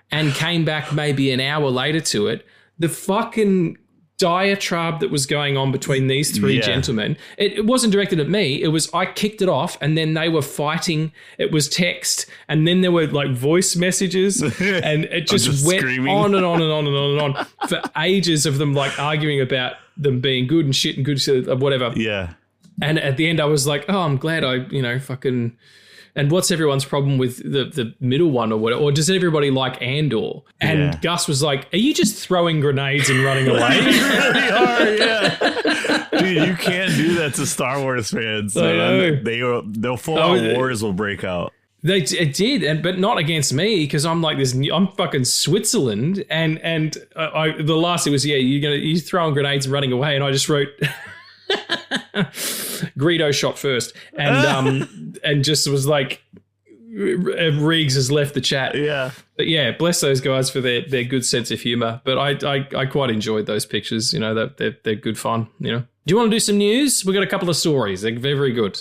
and came back maybe an hour later to it. The fucking diatribe that was going on between these three gentlemen, it wasn't directed at me. It was, I kicked it off and then they were fighting. It was text and then there were like voice messages and it just went on and on and on and on and on for ages of them like arguing about them being good and shit and good shit or whatever. Yeah. And at the end I was like, oh, I'm glad I, fucking... And what's everyone's problem with the middle one or what? Or does everybody like Andor? And Gus was like, are you just throwing grenades and running away? You really are, yeah. Dude, you can't do that to Star Wars fans. They'll full on wars will break out. It did, but not against me because I'm like this. I'm fucking Switzerland, and the last it was you throwing grenades and running away, and I just wrote. Greedo shot first, and just was like, Riggs has left the chat. Yeah, but bless those guys for their good sense of humor. But I quite enjoyed those pictures. That they're good fun. Do you want to do some news? We got a couple of stories. They're very good.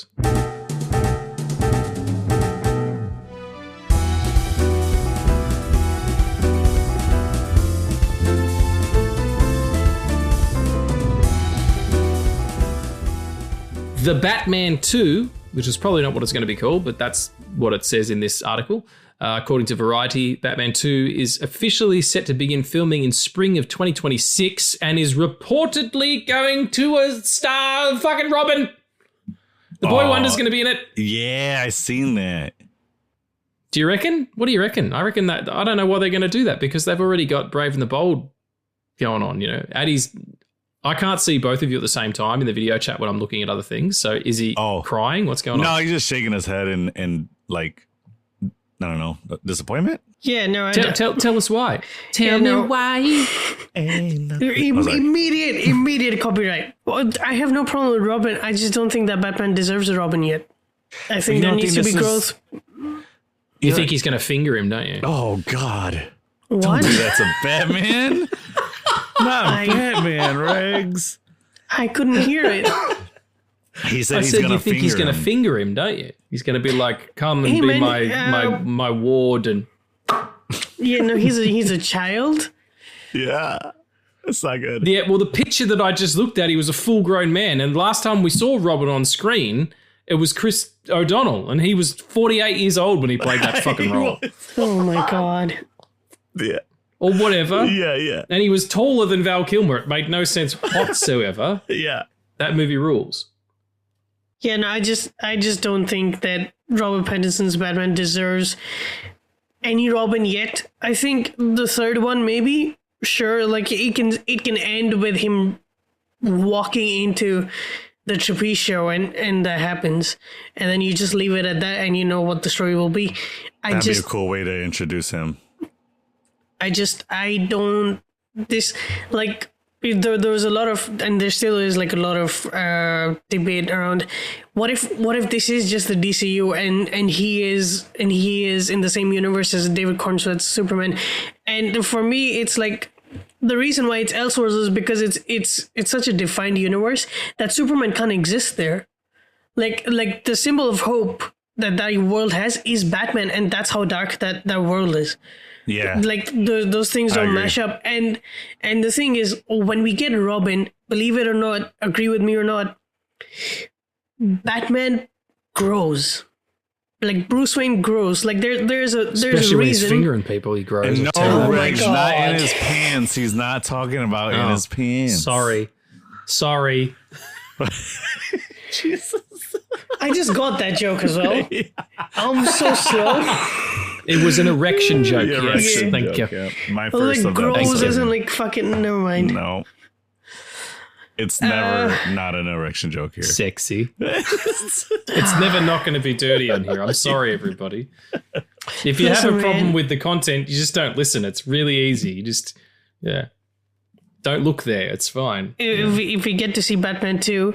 The Batman 2, which is probably not what it's going to be called, but that's what it says in this article. According to Variety, Batman 2 is officially set to begin filming in spring of 2026 and is reportedly going to star fucking Robin. The Boy Wonder's going to be in it. Yeah, I seen that. Do you reckon? What do you reckon? I reckon that I don't know why they're going to do that because they've already got Brave and the Bold going on. Addie's... I can't see both of you at the same time in the video chat when I'm looking at other things. So is he crying? What's going on? No, he's just shaking his head and like, I don't know, disappointment? Yeah, no. Tell us why. Tell me why. Immediate copyright. Well, I have no problem with Robin. I just don't think that Batman deserves a Robin yet. I think there needs to be growth. You think he's going to finger him, don't you? Oh, God. What? Don't do that to Batman. Not Batman, Riggs. I couldn't hear it. He said he's going to finger him. He's going to finger him, don't you? He's going to be like, come and be my ward and... Yeah, no, he's a child. Yeah, it's not good. Yeah, well, the picture that I just looked at, he was a full-grown man. And last time we saw Robin on screen, it was Chris O'Donnell. And he was 48 years old when he played that fucking role. Oh, my God. Yeah. Or whatever. Yeah. And he was taller than Val Kilmer. It made no sense whatsoever. Yeah. That movie rules. Yeah, no, I just don't think that Robert Pattinson's Batman deserves any Robin yet. I think the third one, maybe, sure, like it can end with him walking into the trapeze show and that happens. And then you just leave it at that and you know what the story will be. That'd be a cool way to introduce him. There was a lot of, and there still is like a lot of debate around what if this is just the DCU and he is in the same universe as David Cornswett's Superman. And for me, it's like the reason why it's Elseworlds is because it's such a defined universe that Superman can't exist there. Like the symbol of hope that world has is Batman, and that's how dark that world is. Yeah, like those things don't mash up, and the thing is, when we get Robin, believe it or not, agree with me or not, Batman grows. Like Bruce Wayne grows. Like there's a Especially reason. When he's fingering people, he grows. And no, Regg's not in his pants. He's not talking about in his pants. Sorry. Jesus. I just got that joke as well. I'm so slow. It was an erection joke. Yes, thank you. Yeah. My first of that. Grows isn't like fucking. Never mind. No, it's never not an erection joke here. Sexy. It's never not going to be dirty on here. I'm sorry, everybody. If you have a problem with the content, you just don't listen. It's really easy. You just don't look there. It's fine. If we get to see Batman 2,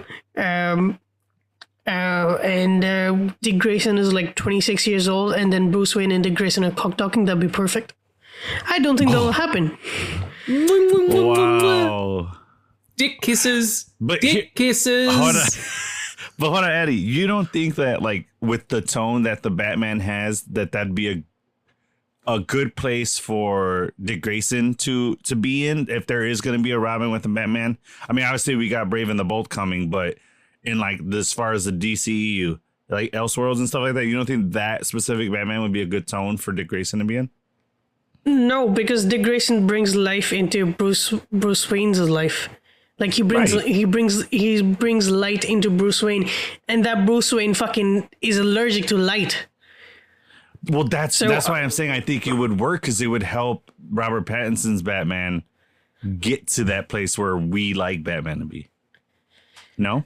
and Dick Grayson is like 26 years old, and then Bruce Wayne and Dick Grayson are cock-talking, that'd be perfect. I don't think that will happen. Wow. Dick kisses. But Dick kisses. Hold on. But hold on, Eddie. You don't think that, like, with the tone that the Batman has, that'd be a good place for Dick Grayson to be in if there is going to be a Robin with the Batman? I mean, obviously we got Brave and the Bold coming, but in like as far as the DCEU, like Elseworlds and stuff like that, you don't think that specific Batman would be a good tone for Dick Grayson to be in? No, because Dick Grayson brings life into Bruce Wayne's life. Like he brings light into Bruce Wayne, and that Bruce Wayne fucking is allergic to light. Well, that's why I'm saying I think it would work, because it would help Robert Pattinson's Batman get to that place where we like Batman to be. No?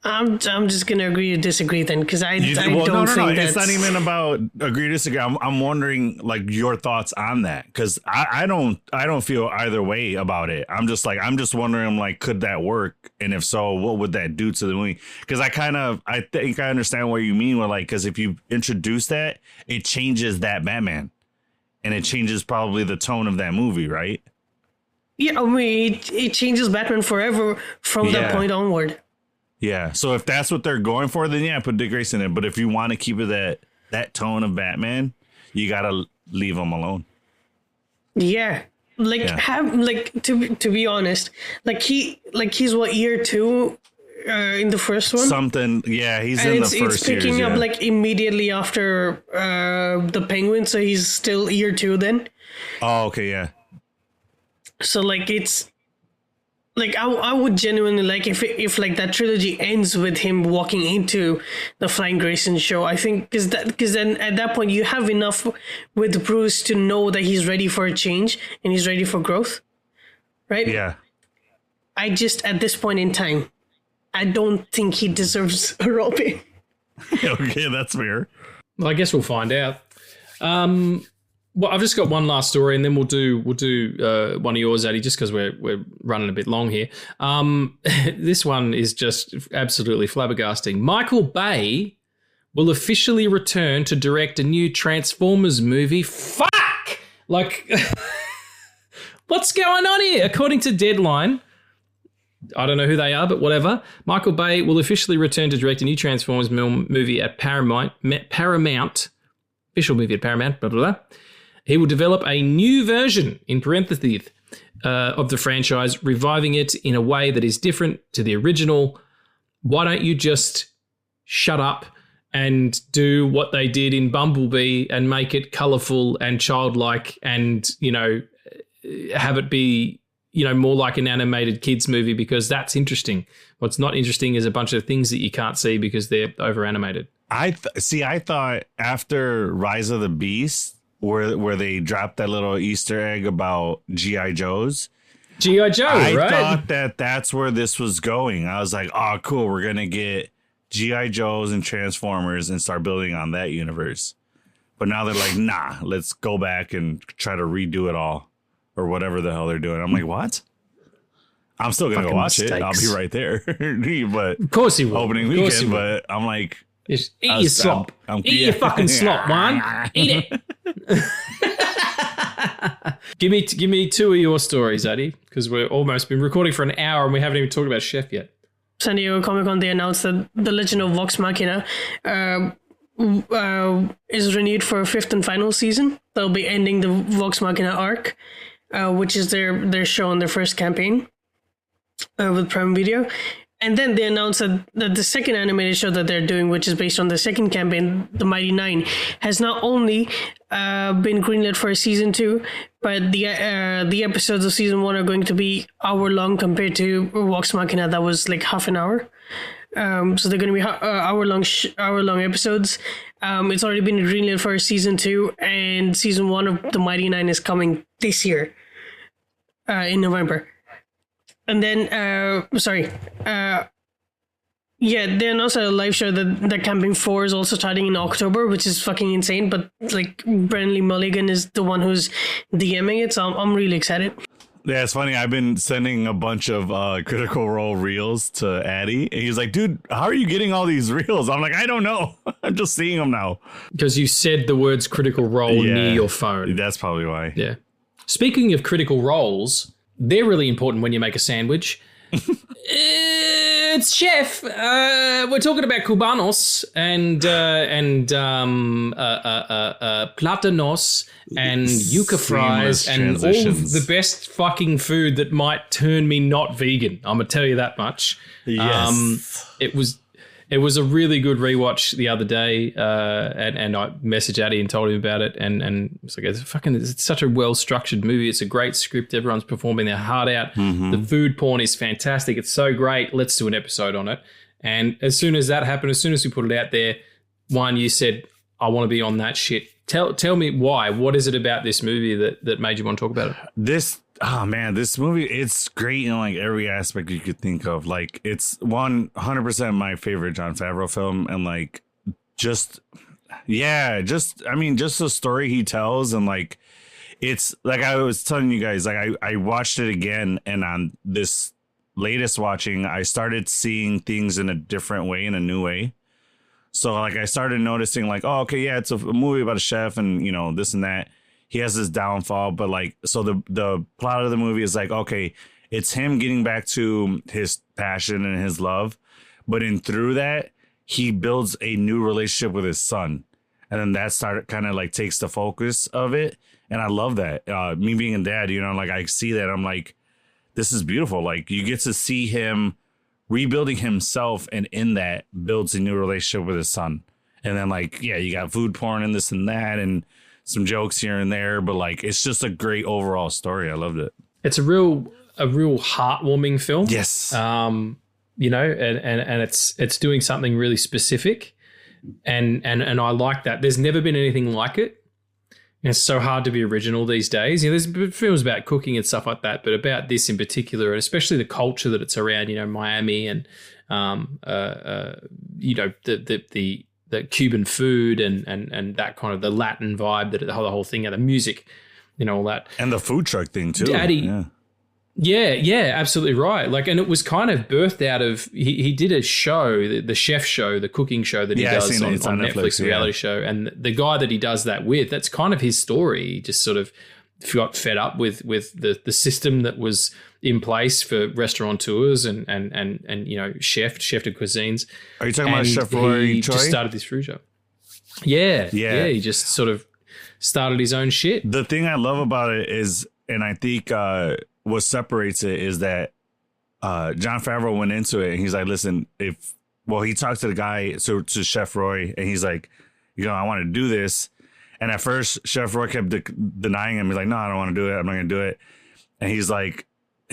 I'm just gonna agree to disagree then, because I don't think it's not even about agree to disagree. I'm wondering like your thoughts on that, because I don't feel either way about it. I'm just wondering like, could that work, and if so, what would that do to the movie? Because I think I understand what you mean with like, because if you introduce that, it changes that Batman, and it changes probably the tone of that movie, right? Yeah, I mean it changes Batman forever from that point onward. Yeah, so if that's what they're going for, then yeah, put Dick Grayson in. But if you want to keep it that tone of Batman, you gotta leave him alone. Yeah, to be honest, he's what, year 2 in the first one? Something, yeah, he's in the first year. It's picking up like immediately after the Penguin, so he's still year 2 then. Oh, okay, yeah. So like it's. Like I would genuinely like if like that trilogy ends with him walking into the Flying Grayson show. I think because then at that point you have enough with Bruce to know that he's ready for a change and he's ready for growth, right? Yeah. I just at this point in time, I don't think he deserves a Robin. Okay, that's fair. Well, I guess we'll find out. Well, I've just got one last story, and then we'll do one of yours, Addy, just because we're running a bit long here. This one is just absolutely flabbergasting. Michael Bay will officially return to direct a new Transformers movie. Fuck! Like, what's going on here? According to Deadline, I don't know who they are, but whatever. Michael Bay will officially return to direct a new Transformers movie at Paramount. Official movie at Paramount, blah, blah, blah. He will develop a new version, in parentheses, of the franchise, reviving it in a way that is different to the original. Why don't you just shut up and do what they did in Bumblebee and make it colourful and childlike and, have it be, more like an animated kids movie, because that's interesting. What's not interesting is a bunch of things that you can't see because they're over-animated. I thought after Rise of the Beast, where they dropped that little Easter egg about G.I. Joes. G.I. Joe, right? I thought that's where this was going. I was like, oh, cool. We're going to get G.I. Joes and Transformers and start building on that universe. But now they're like, nah, let's go back and try to redo it all or whatever the hell they're doing. I'm like, what? I'm still going to go watch it. I'll be right there. But of course he will. Opening weekend, but I'm like... Just eat your slop. Eat your fucking slop, man. Eat it. Give me 2 of your stories, Addy, because we're almost been recording for an hour and we haven't even talked about Chef yet. San Diego Comic-Con, they announced that The Legend of Vox Machina is renewed for a 5th and final season. They'll be ending the Vox Machina arc, which is their show on their first campaign with Prime Video. And then they announced that the second animated show that they're doing, which is based on the second campaign, The Mighty Nine, has not only been greenlit for season 2, but the episodes of season 1 are going to be hour-long compared to Vox Machina that was like half an hour. So they're going to be hour-long episodes. It's already been greenlit for season 2, and season 1 of The Mighty Nine is coming this year in November. And then, then also a live show that Campaign 4 is also starting in October, which is fucking insane. But like Brandon Lee Mulligan is the one who's DMing it, so I'm really excited. Yeah, it's funny. I've been sending a bunch of Critical Role reels to Addy, and he's like, dude, how are you getting all these reels? I'm like, I don't know. I'm just seeing them now. Because you said the words Critical Role near your phone. That's probably why. Yeah. Speaking of Critical Roles, they're really important when you make a sandwich. It's chef. We're talking about Cubanos and platanos and yuca fries and all of the best fucking food that might turn me not vegan. I'm gonna tell you that much. Yes. It was a really good rewatch the other day, and I messaged Addy and told him about it, and it's like it's such a well structured movie. It's a great script. Everyone's performing their heart out. The food porn is fantastic. It's so great. Let's do an episode on it. And as soon as that happened, as soon as we put it out there, you said, I want to be on that shit. Tell me why. What is it about this movie that made you want to talk about it? This movie, it's great in like every aspect you could think of. Like, it's 100% my favorite Jon Favreau film, and like just the story he tells, and like it's like I was telling you guys, like I watched it again, and on this latest watching, I started seeing things in a different way, in a new way. So like I started noticing like, oh, okay, yeah, it's a movie about a chef and, you know, this and that. He has this downfall, but like, so the plot of the movie is like, okay, it's him getting back to his passion and his love. But through that, he builds a new relationship with his son. And then that kind of like takes the focus of it. And I love that. Me being a dad, you know, like I see that, I'm like, this is beautiful. Like you get to see him rebuilding himself, and in that builds a new relationship with his son. And then like, yeah, you got food porn and this and that and some jokes here and there, but like it's just a great overall story. I loved it. It's a real heartwarming film. Yes. You know, and it's doing something really specific, and I like that. There's never been anything like it. And it's so hard to be original these days. You know, there's films about cooking and stuff like that, but about this in particular, and especially the culture that it's around, you know, Miami and you know, the Cuban food and that kind of the Latin vibe, that the whole thing, and the music, you know, all that. And the food truck thing too. Daddy, yeah, absolutely right. Like, and it was kind of birthed out of, he did a show, the chef show, the cooking show that he does on Netflix, a reality show. And the guy that he does that with, that's kind of his story. He just sort of got fed up with the system that was in place for restaurateurs and you know, chef de cuisines. Are you talking about Chef Roy Choi? Just started this food show. Yeah. He just sort of started his own shit. The thing I love about it is, and I think what separates it is that Jon Favreau went into it and he's like, listen, he talked to the guy, to Chef Roy, and he's like, you know, I want to do this. And at first, Chef Roy kept denying him. He's like, no, I don't want to do it. I'm not going to do it. And he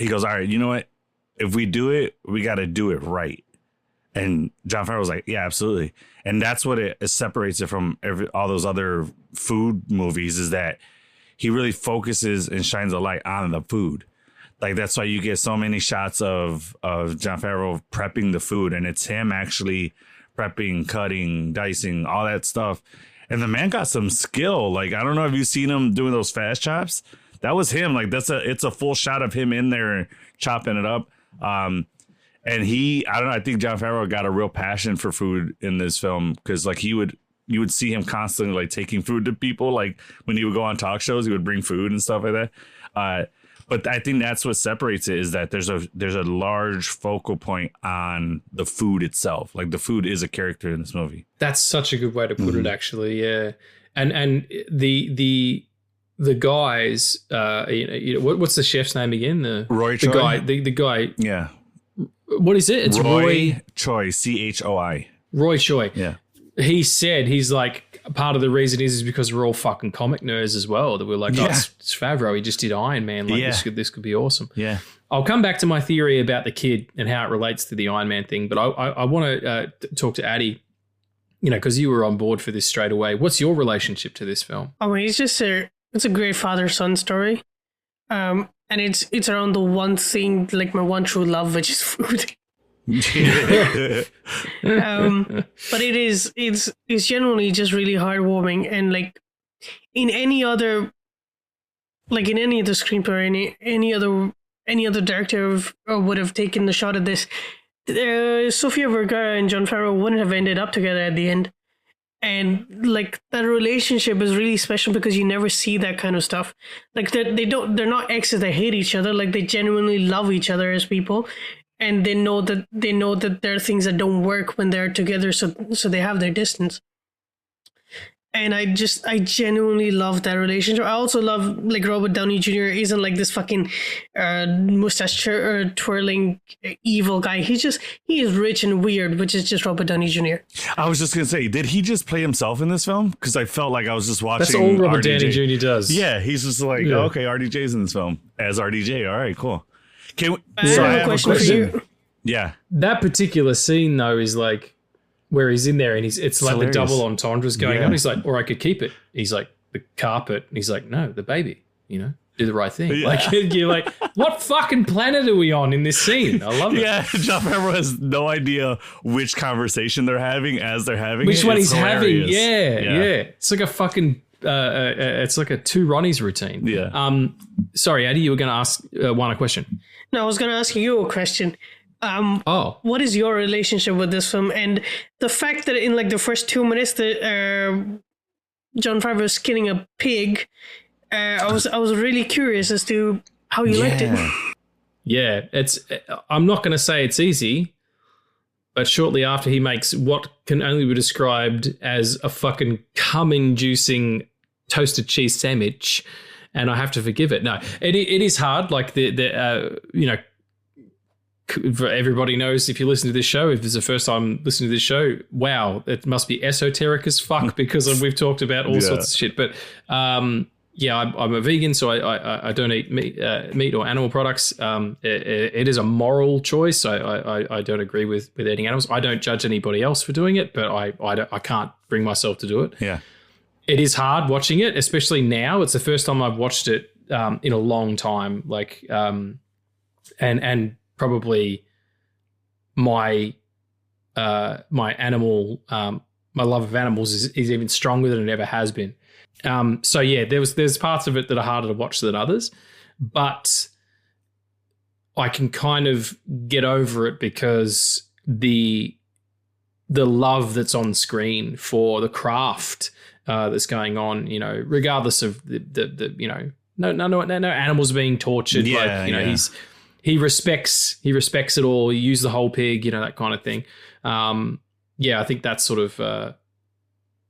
goes, all right, you know what? If we do it, we got to do it right. And Jon Favreau was like, yeah, absolutely. And that's what it separates it from all those other food movies, is that he really focuses and shines a light on the food. Like, that's why you get so many shots of Jon Favreau prepping the food, and it's him actually prepping, cutting, dicing, all that stuff. And the man got some skill. Like, I don't know if you've seen him doing those fast chops. That was him. Like, it's a full shot of him in there chopping it up. And I don't know, I think Jon Favreau got a real passion for food in this film, because like you would see him constantly like taking food to people. Like when he would go on talk shows, he would bring food and stuff like that. But I think that's what separates it, is that there's a large focal point on the food itself. Like the food is a character in this movie. That's such a good way to put it, actually. Yeah. And the guys, you know, what's the chef's name again? Roy Choi. The guy. Yeah. What is it? It's Roy Choi, CHOI. Roy Choi. Yeah. He said, he's like, part of the reason is because we're all fucking comic nerds as well. That we're like, it's Favreau. He just did Iron Man. Like this could be awesome. Yeah. I'll come back to my theory about the kid and how it relates to the Iron Man thing. But I want to talk to Addy, you know, because you were on board for this straight away. What's your relationship to this film? Oh, it's a great father-son story. And it's around the one thing, like my one true love, which is food. But it's generally just really heartwarming, and like in any other screenplay, any other director would have taken the shot at this. Sofia Vergara and Jon Favreau wouldn't have ended up together at the end. And like that relationship is really special because you never see that kind of stuff. Like they're not exes that hate each other. Like they genuinely love each other as people, and they know that there are things that don't work when they're together. So they have their distance. And I genuinely love that relationship. I also love like Robert Downey Jr. isn't like this fucking mustache twirling evil guy. He is rich and weird, which is just Robert Downey Jr. I was just gonna say, did he just play himself in this film? Because I felt like I was just watching. That's all Robert RDJ. Downey Jr. does. Yeah, he's just like, okay, RDJ's in this film as RDJ. All right, cool. So I have a question for you. Yeah, that particular scene though is like, where he's in there and it's like hilarious. The double entendres going on. He's like, or I could keep it. He's like, the carpet. And he's like, no, the baby, do the right thing. Yeah. Like, you're like, what fucking planet are we on in this scene? I love it. Yeah, Jon Favreau has no idea which conversation they're having as they're having which it. one he's hilarious. having. Yeah. It's like a fucking, it's like a two Ronnies routine. Yeah. Sorry, Addy, you were going to ask Juan a question. No, I was going to ask you a question. What is your relationship with this film? And the fact that in like the first 2 minutes that Jon Favreau is skinning a pig, I was really curious as to how you liked it. Yeah, I'm not going to say it's easy, but shortly after he makes what can only be described as a fucking cum-inducing toasted cheese sandwich, and I have to forgive it. No, it is hard. Like everybody knows if you listen to this show, if it's the first time listening to this show, wow, it must be esoteric as fuck because we've talked about all sorts of shit. But I'm a vegan, so I don't eat meat or animal products. It is a moral choice. I don't agree with eating animals. I don't judge anybody else for doing it, but I can't bring myself to do it. Yeah, it is hard watching it, especially now. It's the first time I've watched it in a long time. Like and probably my animal, my love of animals is even stronger than it ever has been. So yeah, there's parts of it that are harder to watch than others, but I can kind of get over it because the love that's on screen for the craft that's going on, regardless of the no animals being tortured, He respects it all. He used the whole pig, that kind of thing. I think that's sort of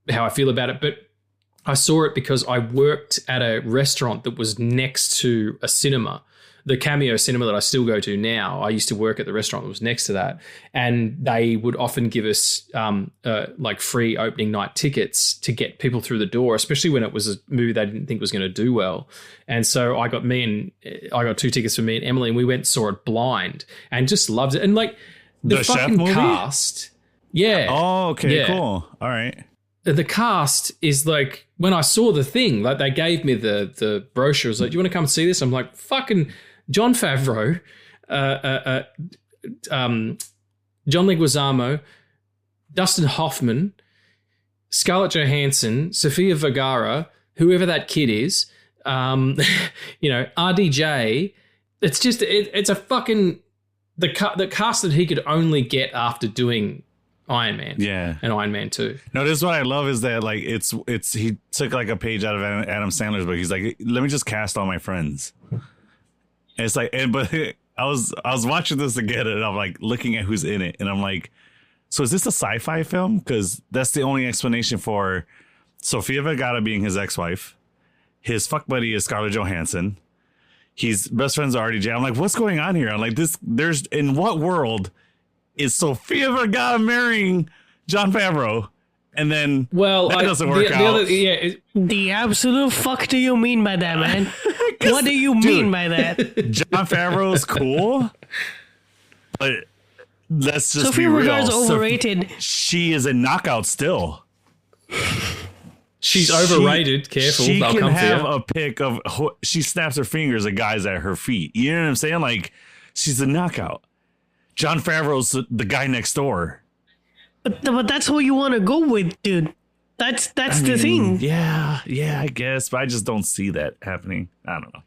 how I feel about it. But I saw it because I worked at a restaurant that was next to a cinema, the Cameo cinema that I still go to now. I used to work at the restaurant that was next to that, and they would often give us like free opening night tickets to get people through the door, especially when it was a movie they didn't think was going to do well. And so I got 2 tickets for me and Emily, and we went and saw it blind and just loved it. And like the fucking cast, yeah. Oh, okay, yeah. Cool. All right. The cast is like, when I saw the thing, like they gave me the brochure. It was like, do you want to come see this? I'm like, fucking Jon Favreau, John Leguizamo, Dustin Hoffman, Scarlett Johansson, Sofia Vergara, whoever that kid is, RDJ. It's just, it's a fucking, the cast that he could only get after doing Iron Man, and Iron Man 2. No, this is what I love is that like it's he took like a page out of Adam Sandler's book. He's like, let me just cast all my friends. And it's like, but I was watching this again, and I'm like looking at who's in it, and I'm like, so is this a sci-fi film? Because that's the only explanation for Sofia Vergara being his ex-wife. His fuck buddy is Scarlett Johansson. He's best friends with RDJ. I'm like, what's going on here? I'm like, there's in what world is Sofia Vergara marrying Jon Favreau? And then that doesn't work out. The absolute fuck do you mean by that, man? What do you mean by that? Jon Favreau's cool, but let's just Sofia be real. Vergara's overrated. She is a knockout still. She's overrated. Careful, she they'll can come have for you. a pic of. She snaps her fingers at guys at her feet. You know what I'm saying? Like, she's a knockout. Jon Favreau's the guy next door. But that's who you want to go with, dude. That's the thing. Yeah, I guess. But I just don't see that happening. I don't know.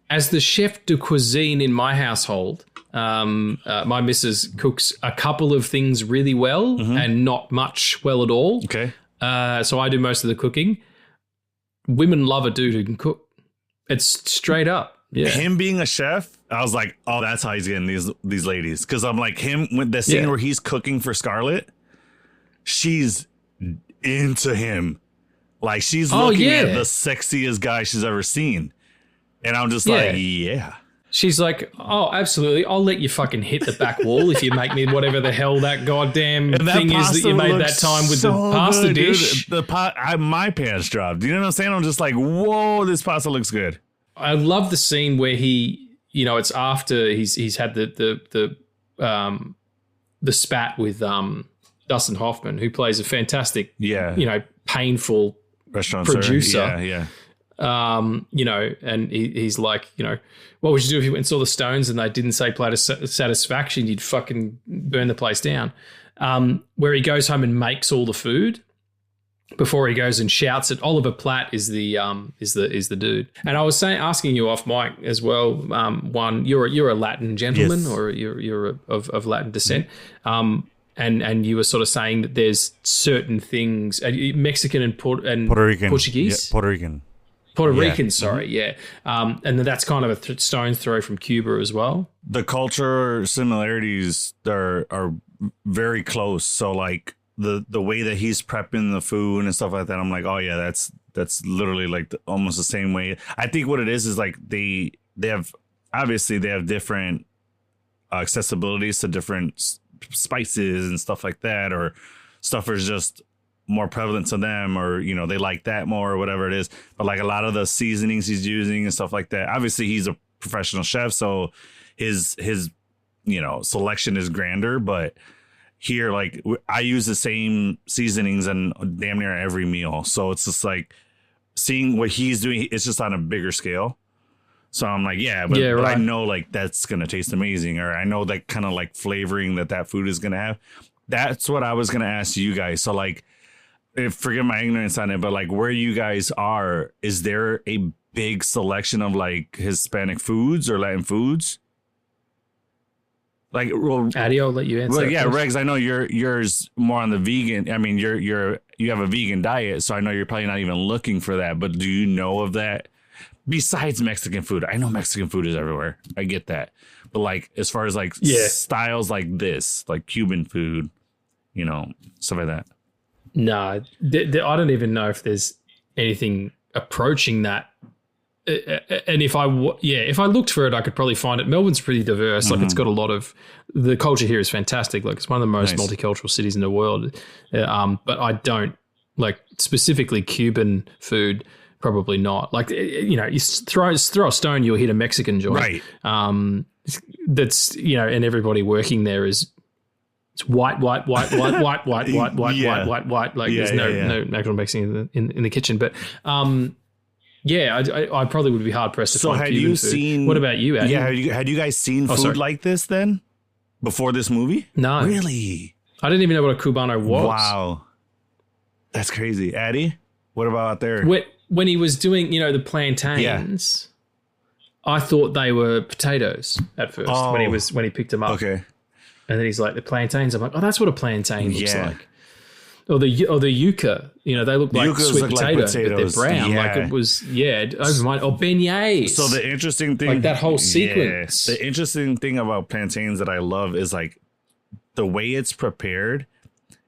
As the chef de cuisine in my household, my missus cooks a couple of things really well and not much well at all. Okay. So I do most of the cooking. Women love a dude who can cook. It's straight up. Yeah. Him being a chef, I was like, oh, that's how he's getting these ladies. Because I'm like, him with the scene where he's cooking for Scarlett, she's into him. Like, she's looking at the sexiest guy she's ever seen. And I'm just like, yeah. She's like, oh, absolutely. I'll let you fucking hit the back wall if you make me whatever the hell that goddamn thing is that you made that time with the pasta dish. My pants dropped. You know what I'm saying? I'm just like, whoa, this pasta looks good. I love the scene where he, you know, it's after he's had the spat with Dustin Hoffman, who plays a fantastic, you know, painful restaurant producer. Yeah. You know, and he's like, you know, what would you do if you went and saw the Stones and they didn't say Plate of Satisfaction? You'd fucking burn the place down. Where he goes home and makes all the food before he goes and shouts it. Oliver Platt is the dude. And I was asking you off mic as well. One, you're a Latin gentleman, or you're of Latin descent. And you were sort of saying that there's certain things, Mexican and Puerto Rican, Portuguese, Puerto Rican, sorry, yeah. And then that's kind of a stone's throw from Cuba as well. The culture similarities are very close. So like the way that he's prepping the food and stuff like that, I'm like, oh yeah, that's literally like almost the same way. I think what it is like they have different accessibilities to different spices and stuff like that, or stuff is just more prevalent to them, or you know, they like that more, or whatever it is. But like a lot of the seasonings he's using and stuff like that, obviously he's a professional chef, so his you know, selection is grander. But here, like, I use the same seasonings in damn near every meal, so it's just like seeing what he's doing, it's just on a bigger scale. So I'm like, but I know like that's gonna taste amazing, or I know that kind of like flavoring that food is gonna have. That's what I was gonna ask you guys. So like, forget my ignorance on it, but like where you guys are, is there a big selection of like Hispanic foods or Latin foods? Like, well, Addy, I'll let you answer. Well, yeah, Regs, I know yours more on the vegan. I mean, you have a vegan diet, so I know you're probably not even looking for that. But do you know of that besides Mexican food? I know Mexican food is everywhere. I get that, but like as far as like styles like this, like Cuban food, you know, stuff like that. No, I don't even know if there's anything approaching that. And if I looked for it, I could probably find it. Melbourne's pretty diverse. Like, it's got a lot of, the culture here is fantastic. Like, it's one of the most multicultural cities in the world. But I don't, like, specifically Cuban food, probably not. Like, you know, you throw a stone, you'll hit a Mexican joint. Right. That's, you know, and everybody working there is, it's white. Like, there's no actual Mexican in the kitchen. But, I probably would be hard pressed to find Cuban food. What about you, Addy? Yeah, had you guys seen food like this then before this movie? No, really. I didn't even know what a Cubano was. Wow, that's crazy, Addy. What about out there? When he was doing, you know, the plantains, I thought they were potatoes at first when he picked them up. Okay, and then he's like, the plantains. I'm like, oh, that's what a plantain looks like. Or the yucca, you know, they look like sweet potato, but they're brown. Like it was, over mine. Or beignets. So the interesting thing, like that whole sequence. The interesting thing about plantains that I love is like the way it's prepared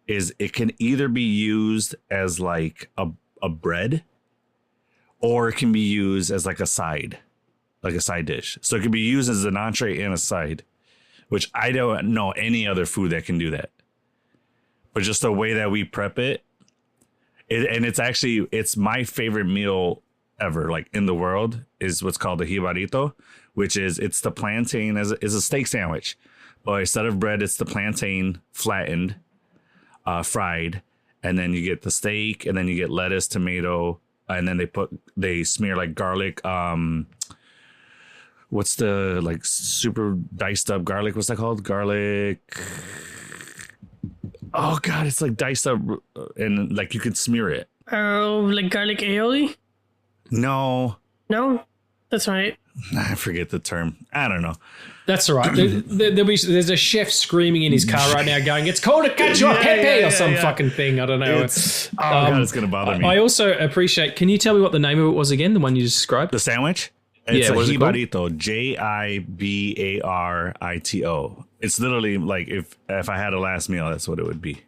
is it can either be used as like a bread, or it can be used as like a side dish. So it can be used as an entree and a side, which I don't know any other food that can do that. But just the way that we prep it, and it's my favorite meal ever, like in the world, is what's called the jibarito, which is, it's the plantain is a steak sandwich, but instead of bread, it's the plantain flattened, fried, and then you get the steak, and then you get lettuce, tomato, and then they smear like garlic. What's the like super diced up garlic? What's that called? Garlic. Oh God, it's like diced up, and like you could smear it. Oh, like garlic aioli? No, that's right. I forget the term. I don't know. That's all right. There's a chef screaming in his car right now going, it's called a cacio e pepe or some fucking thing. I don't know. God, it's going to bother me. I also appreciate, can you tell me what the name of it was again? The one you described? The sandwich? It's a jibarito. Jibarito. It's literally like if I had a last meal, that's what it would be.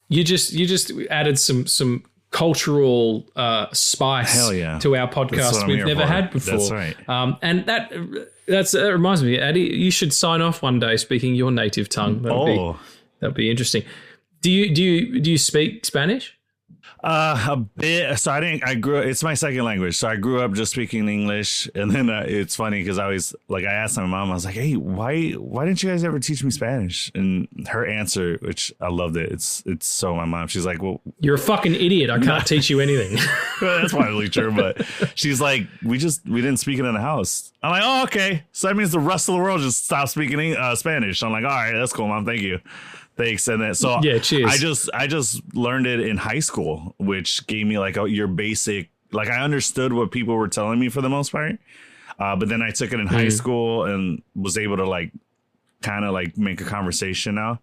You just added some cultural spice to our podcast we've never had before. That's right. And that reminds me, Addy, you should sign off one day speaking your native tongue. That'd be interesting. Do you speak Spanish? A bit. So I grew up, it's my second language. So I grew up just speaking English. And then it's funny because I asked my mom, I was like, hey, why didn't you guys ever teach me Spanish? And her answer, which I loved it. It's so my mom, she's like, well, you're a fucking idiot. I can't teach you anything. That's probably true. But she's like, we didn't speak it in the house. I'm like, oh, okay. So that means the rest of the world just stopped speaking Spanish. I'm like, all right, that's cool, Mom. Thank you. Thanks. And then, so yeah, cheers. I just learned it in high school, which gave me like your basic, like I understood what people were telling me for the most part. But then I took it in high school and was able to like kind of like make a conversation now.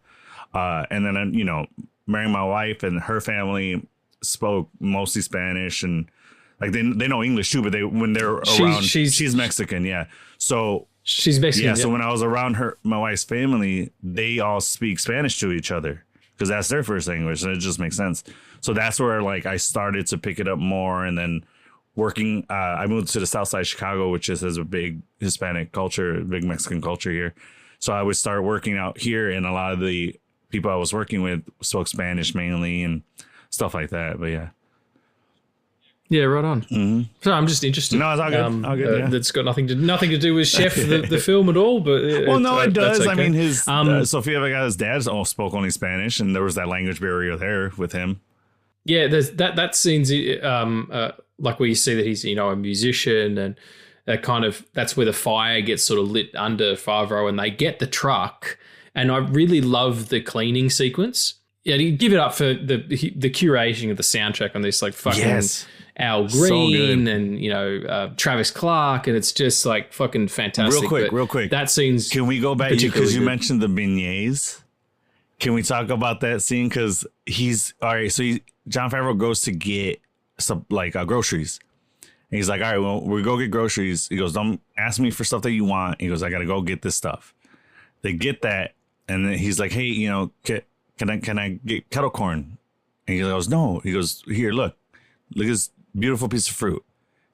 And then, marrying my wife and her family spoke mostly Spanish and like they know English too, but when they're around, she's Mexican. Yeah. So she's Mexican. Yeah. So when I was around my wife's family, they all speak Spanish to each other because that's their first language. And it just makes sense. So that's where like I started to pick it up more. And then working, I moved to the South Side of Chicago, which has a big Hispanic culture, big Mexican culture here. So I would start working out here, and a lot of the people I was working with spoke Spanish mainly and stuff like that. But yeah. Yeah, right on. Mm-hmm. So I'm just interested. No, it's all good. All good. That's got nothing to do with Chef the film at all. But it does. Okay. I mean, his Sofia Vergara's dad spoke only Spanish, and there was that language barrier there with him. Yeah, there's that scene's like where you see that he's a musician, and that's where the fire gets sort of lit under Favreau, and they get the truck, and I really love the cleaning sequence. Yeah, you give it up for the curation of the soundtrack on this, like fucking Al Green and Travis Clark, and it's just like fucking fantastic. Real quick, that scene's. Can we go back because you mentioned the beignets? Can we talk about that scene? Because he's all right. So Jon Favreau goes to get some groceries, and he's like, all right, well, we go get groceries. He goes, don't ask me for stuff that you want. He goes, I gotta go get this stuff. They get that, and then he's like, hey, Can I get kettle corn? And he goes, no. He goes, here, look at this beautiful piece of fruit.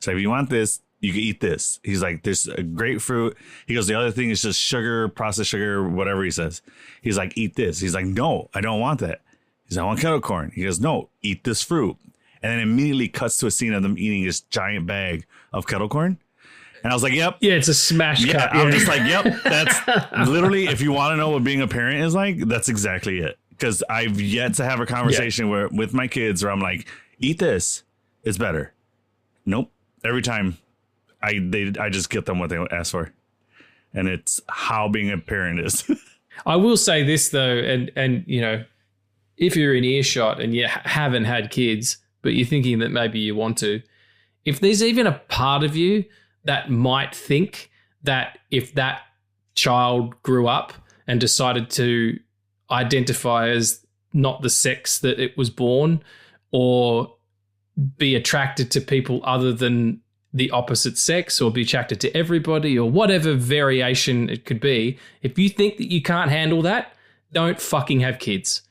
So if you want this, you can eat this. He's like, there's a grapefruit. He goes, the other thing is just sugar, processed sugar, whatever he says. He's like, eat this. He's like, no, I don't want that. He's like, I want kettle corn. He goes, no, eat this fruit. And then immediately cuts to a scene of them eating this giant bag of kettle corn. And I was like, yep. Yeah, it's a smash cut. I'm just like, yep. That's literally, if you want to know what being a parent is like, that's exactly it. Because I've yet to have a conversation with my kids where I'm like, eat this, it's better. Nope. Every time I just get them what they ask for. And it's how being a parent is. I will say this though, and if you're in earshot and you haven't had kids, but you're thinking that maybe you want to, if there's even a part of you that might think that if that child grew up and decided to identify as not the sex that it was born, or be attracted to people other than the opposite sex, or be attracted to everybody, or whatever variation it could be, if you think that you can't handle that, don't fucking have kids.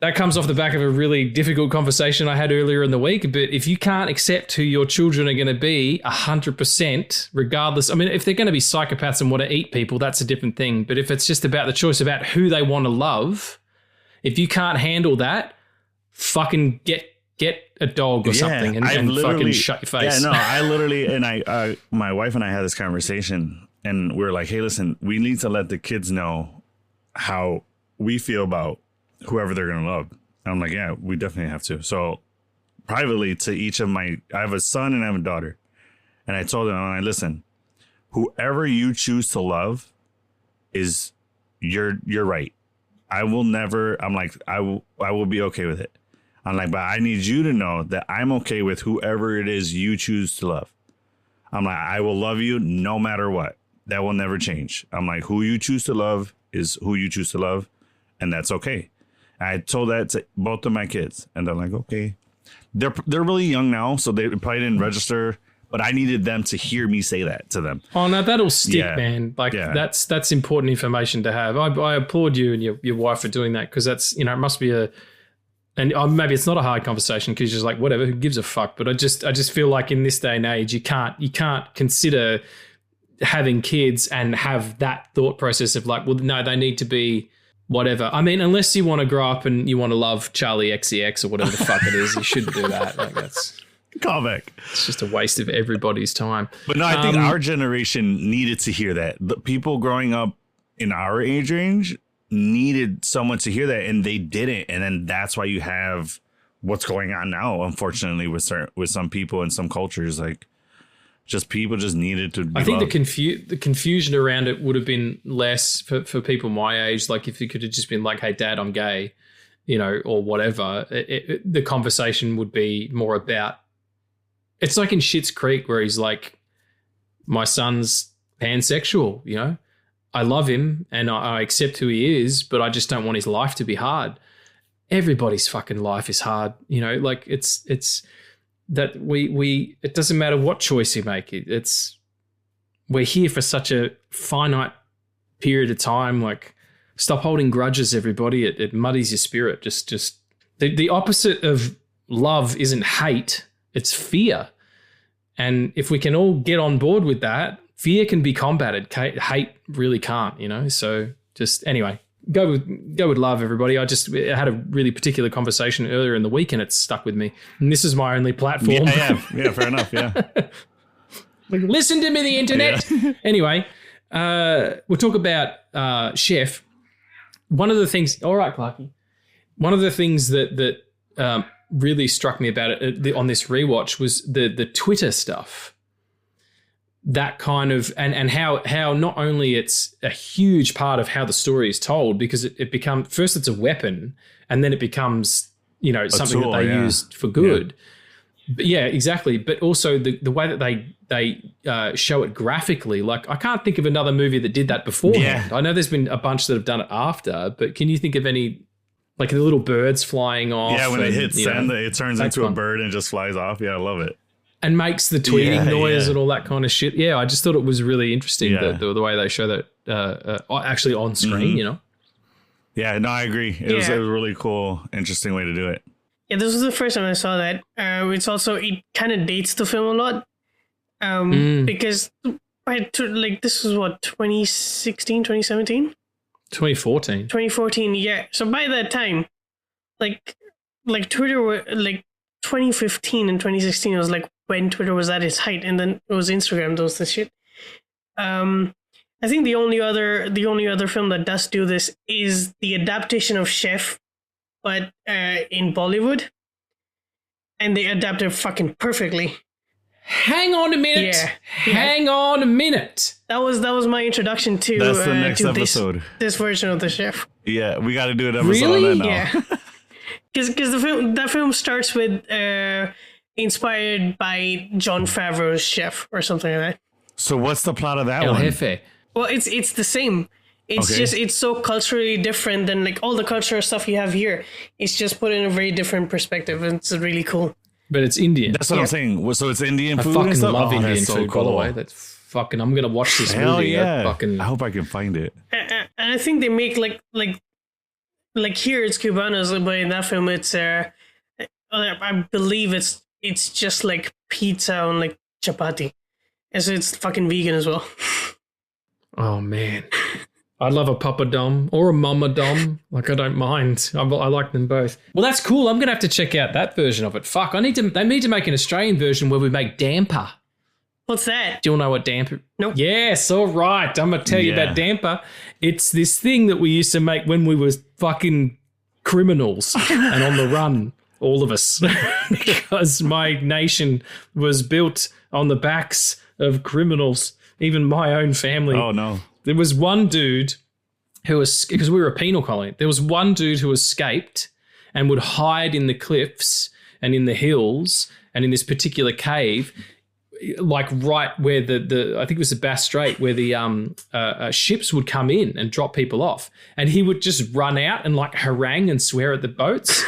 That comes off the back of a really difficult conversation I had earlier in the week. But if you can't accept who your children are going to be 100%, regardless, I mean, if they're going to be psychopaths and want to eat people, that's a different thing. But if it's just about the choice about who they want to love, if you can't handle that, fucking get a dog or something and fucking shut your face. Yeah, no, I literally, and my wife and I had this conversation, and we're like, hey, listen, we need to let the kids know how we feel about whoever they're going to love. And I'm like, yeah, we definitely have to. So privately to each of I have a son and I have a daughter. And I told them, I'm like, listen, whoever you choose to love is you're right. I will never, I'm like, I will be okay with it. I'm like, but I need you to know that I'm okay with whoever it is you choose to love. I'm like, I will love you no matter what. That will never change. I'm like, who you choose to love is who you choose to love. And that's okay. I told that to both of my kids. And they're like, okay. They're really young now, so they probably didn't register. But I needed them to hear me say that to them. Oh, no, that'll stick, man. Like, that's important information to have. I applaud you and your wife for doing that, because that's, you know, it must be and maybe it's not a hard conversation because you're just like, whatever, who gives a fuck? But I just feel like in this day and age, you can't consider having kids and have that thought process of like, well, no, they need to be whatever. I mean, unless you want to grow up and you want to love Charlie XCX or whatever the fuck it is, you shouldn't do that. Like, that's callback. It's just a waste of everybody's time. But no, I think our generation needed to hear that. The people growing up in our age range needed someone to hear that, and they didn't. And then that's why you have what's going on now, unfortunately, with some people and some cultures. Like, just people just needed to be I think loved. the confusion around it would have been less for people my age. Like, if you could have just been like, hey, Dad, I'm gay, you know, or whatever, the conversation would be more about, it's like in Schitt's Creek where he's like, my son's pansexual, you know, I love him and I accept who he is, but I just don't want his life to be hard. Everybody's fucking life is hard, you know, like it's that it doesn't matter what choice you make. We're here for such a finite period of time. Like, stop holding grudges, everybody. It muddies your spirit. Just the opposite of love isn't hate. It's fear. And if we can all get on board with that, fear can be combated. Hate really can't, you know? So just, anyway, go with love, everybody. I had a really particular conversation earlier in the week and it's stuck with me. And this is my only platform. Yeah, fair enough, yeah. Listen to me, the internet. Yeah. Anyway, we'll talk about Chef. One of the things, all right, Clarky. One of the things that really struck me about it on this rewatch was the Twitter stuff. That kind of and how not only it's a huge part of how the story is told, because it becomes, first it's a weapon and then it becomes, you know, something tool, that they used for good. Yeah. But yeah, exactly. But also the way that they show it graphically, like I can't think of another movie that did that beforehand. Yeah. I know there's been a bunch that have done it after, but can you think of any? Like the little birds flying off. Yeah, when it hits send, it turns into a bird and just flies off. Yeah, I love it. And makes the tweeting noise and all that kind of shit. Yeah, I just thought it was really interesting the way they show that actually on screen, you know? Yeah, no, I agree. It was a really cool, interesting way to do it. Yeah, this was the first time I saw that. It's also, it kind of dates the film a lot. Because this was what, 2016, 2017? 2014, yeah. So by that time, like Twitter were like 2015 and 2016 was like when Twitter was at its height, and then it was Instagram does this shit. I think the only other film that does do this is the adaptation of Chef, but in Bollywood, and they adapt it fucking perfectly. Hang on a minute. Yeah. Hang on a minute. That was my introduction to that's the next episode. This version of the Chef. Yeah, we got to do an episode on that now. Yeah, because that film starts with inspired by Jon Favreau's Chef or something like that. So what's the plot of that El one? Jefe. Well, it's the same. It's just it's so culturally different than like all the cultural stuff you have here. It's just put in a very different perspective, and it's really cool. But it's Indian. That's what I'm saying. So it's Indian food. I fucking love Indian that's food, so cool. by the way. That's fucking, I'm going to watch this movie. Yeah. I hope I can find it. And I think they make like here it's Cubanos, but in that film it's I believe it's just like pizza on like chapati. And so it's fucking vegan as well. Oh man. I'd love a Papa Dom or a Mama Dom. Like, I don't mind. I like them both. Well, that's cool. I'm going to have to check out that version of it. Fuck, they need to make an Australian version where we make damper. What's that? Do you all know what damper? Nope. Yes, all right. I'm going to tell you about damper. It's this thing that we used to make when we were fucking criminals and on the run, all of us, because my nation was built on the backs of criminals, even my own family. Oh, no. There was one dude who was, because we were a penal colony, there was one dude who escaped and would hide in the cliffs and in the hills and in this particular cave. like right where the I think it was the Bass Strait where the ships would come in and drop people off, and he would just run out and like harangue and swear at the boats.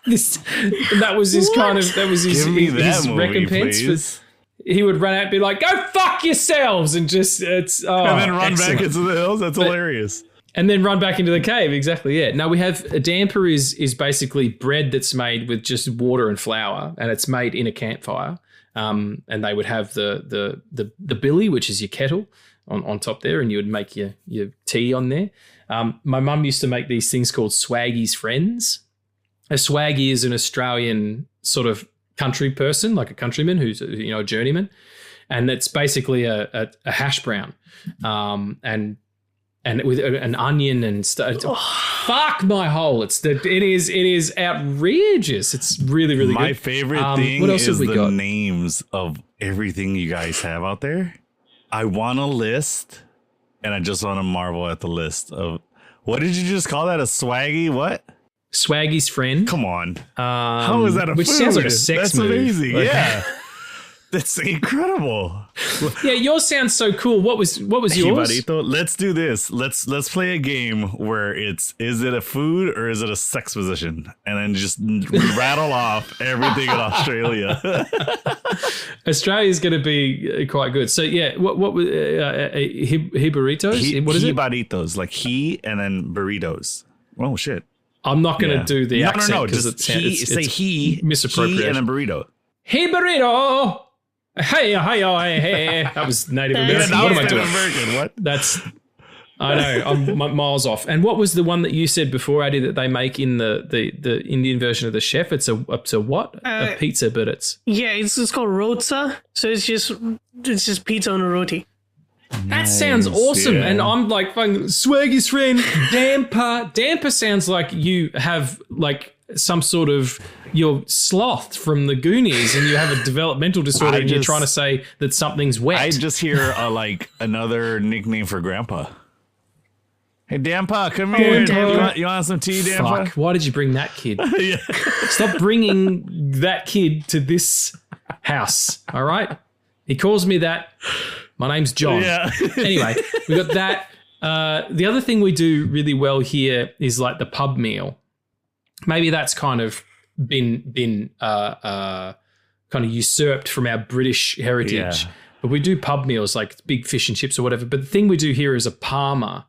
That was his his recompense. He would run out and be like, "Go fuck yourselves," and just and then run back into the hills. That's hilarious. And then run back into the cave. Exactly. Yeah. Now we have a damper is basically bread that's made with just water and flour, and it's made in a campfire. And they would have the billy, which is your kettle, on top there, and you would make your tea on there. My mum used to make these things called Swaggy's Friends. A swaggy is an Australian sort of country person, like a countryman who's a journeyman, and it's basically a hash brown, and with an onion and stuff. Fuck my hole! It is outrageous. It's really really my good. favorite thing what else is have we the got? names of everything you guys have out there. I want a list, and I just want to marvel at the list of what did you just call that? A swaggy what? Swaggy's Friend. Come on, how is that a which food? sounds like a sex That's move. amazing. Like, yeah. That's incredible. Yeah, yours sounds so cool. What was yours? Jibarito, let's do this. Let's play a game where is it a food or is it a sex position? And then just rattle off everything in Australia. Australia's going to be quite good. So yeah, what was Hibaritos? What is it? Hibaritos, like he and then burritos. Oh shit. I'm not going to do the accent. No. Just say he misappropriation. He and then burrito. Hey burrito. Hey. That was Native American. Yeah, What am I doing? American. What? That's. I know. I'm miles off. And what was the one that you said before, Addy, that they make in the Indian version of the chef? It's a what? A pizza, but it's it's called rotsa. So it's just pizza on a roti. That sounds awesome. Yeah. And I'm like, Swaggy's Friend, damper. Damper sounds like you have like some sort of you're sloth from the Goonies and you have a developmental disorder and you're trying to say that something's wet. I just hear like another nickname for Grandpa. Hey, Dampa, come here. You want some tea, Dampa? Fuck, why did you bring that kid? Yeah. Stop bringing that kid to this house, all right? He calls me that. My name's John. Yeah. Anyway, we got that. The other thing we do really well here is like the pub meal. Maybe that's kind of been kind of usurped from our British heritage. Yeah. But we do pub meals like big fish and chips or whatever. But the thing we do here is a parma.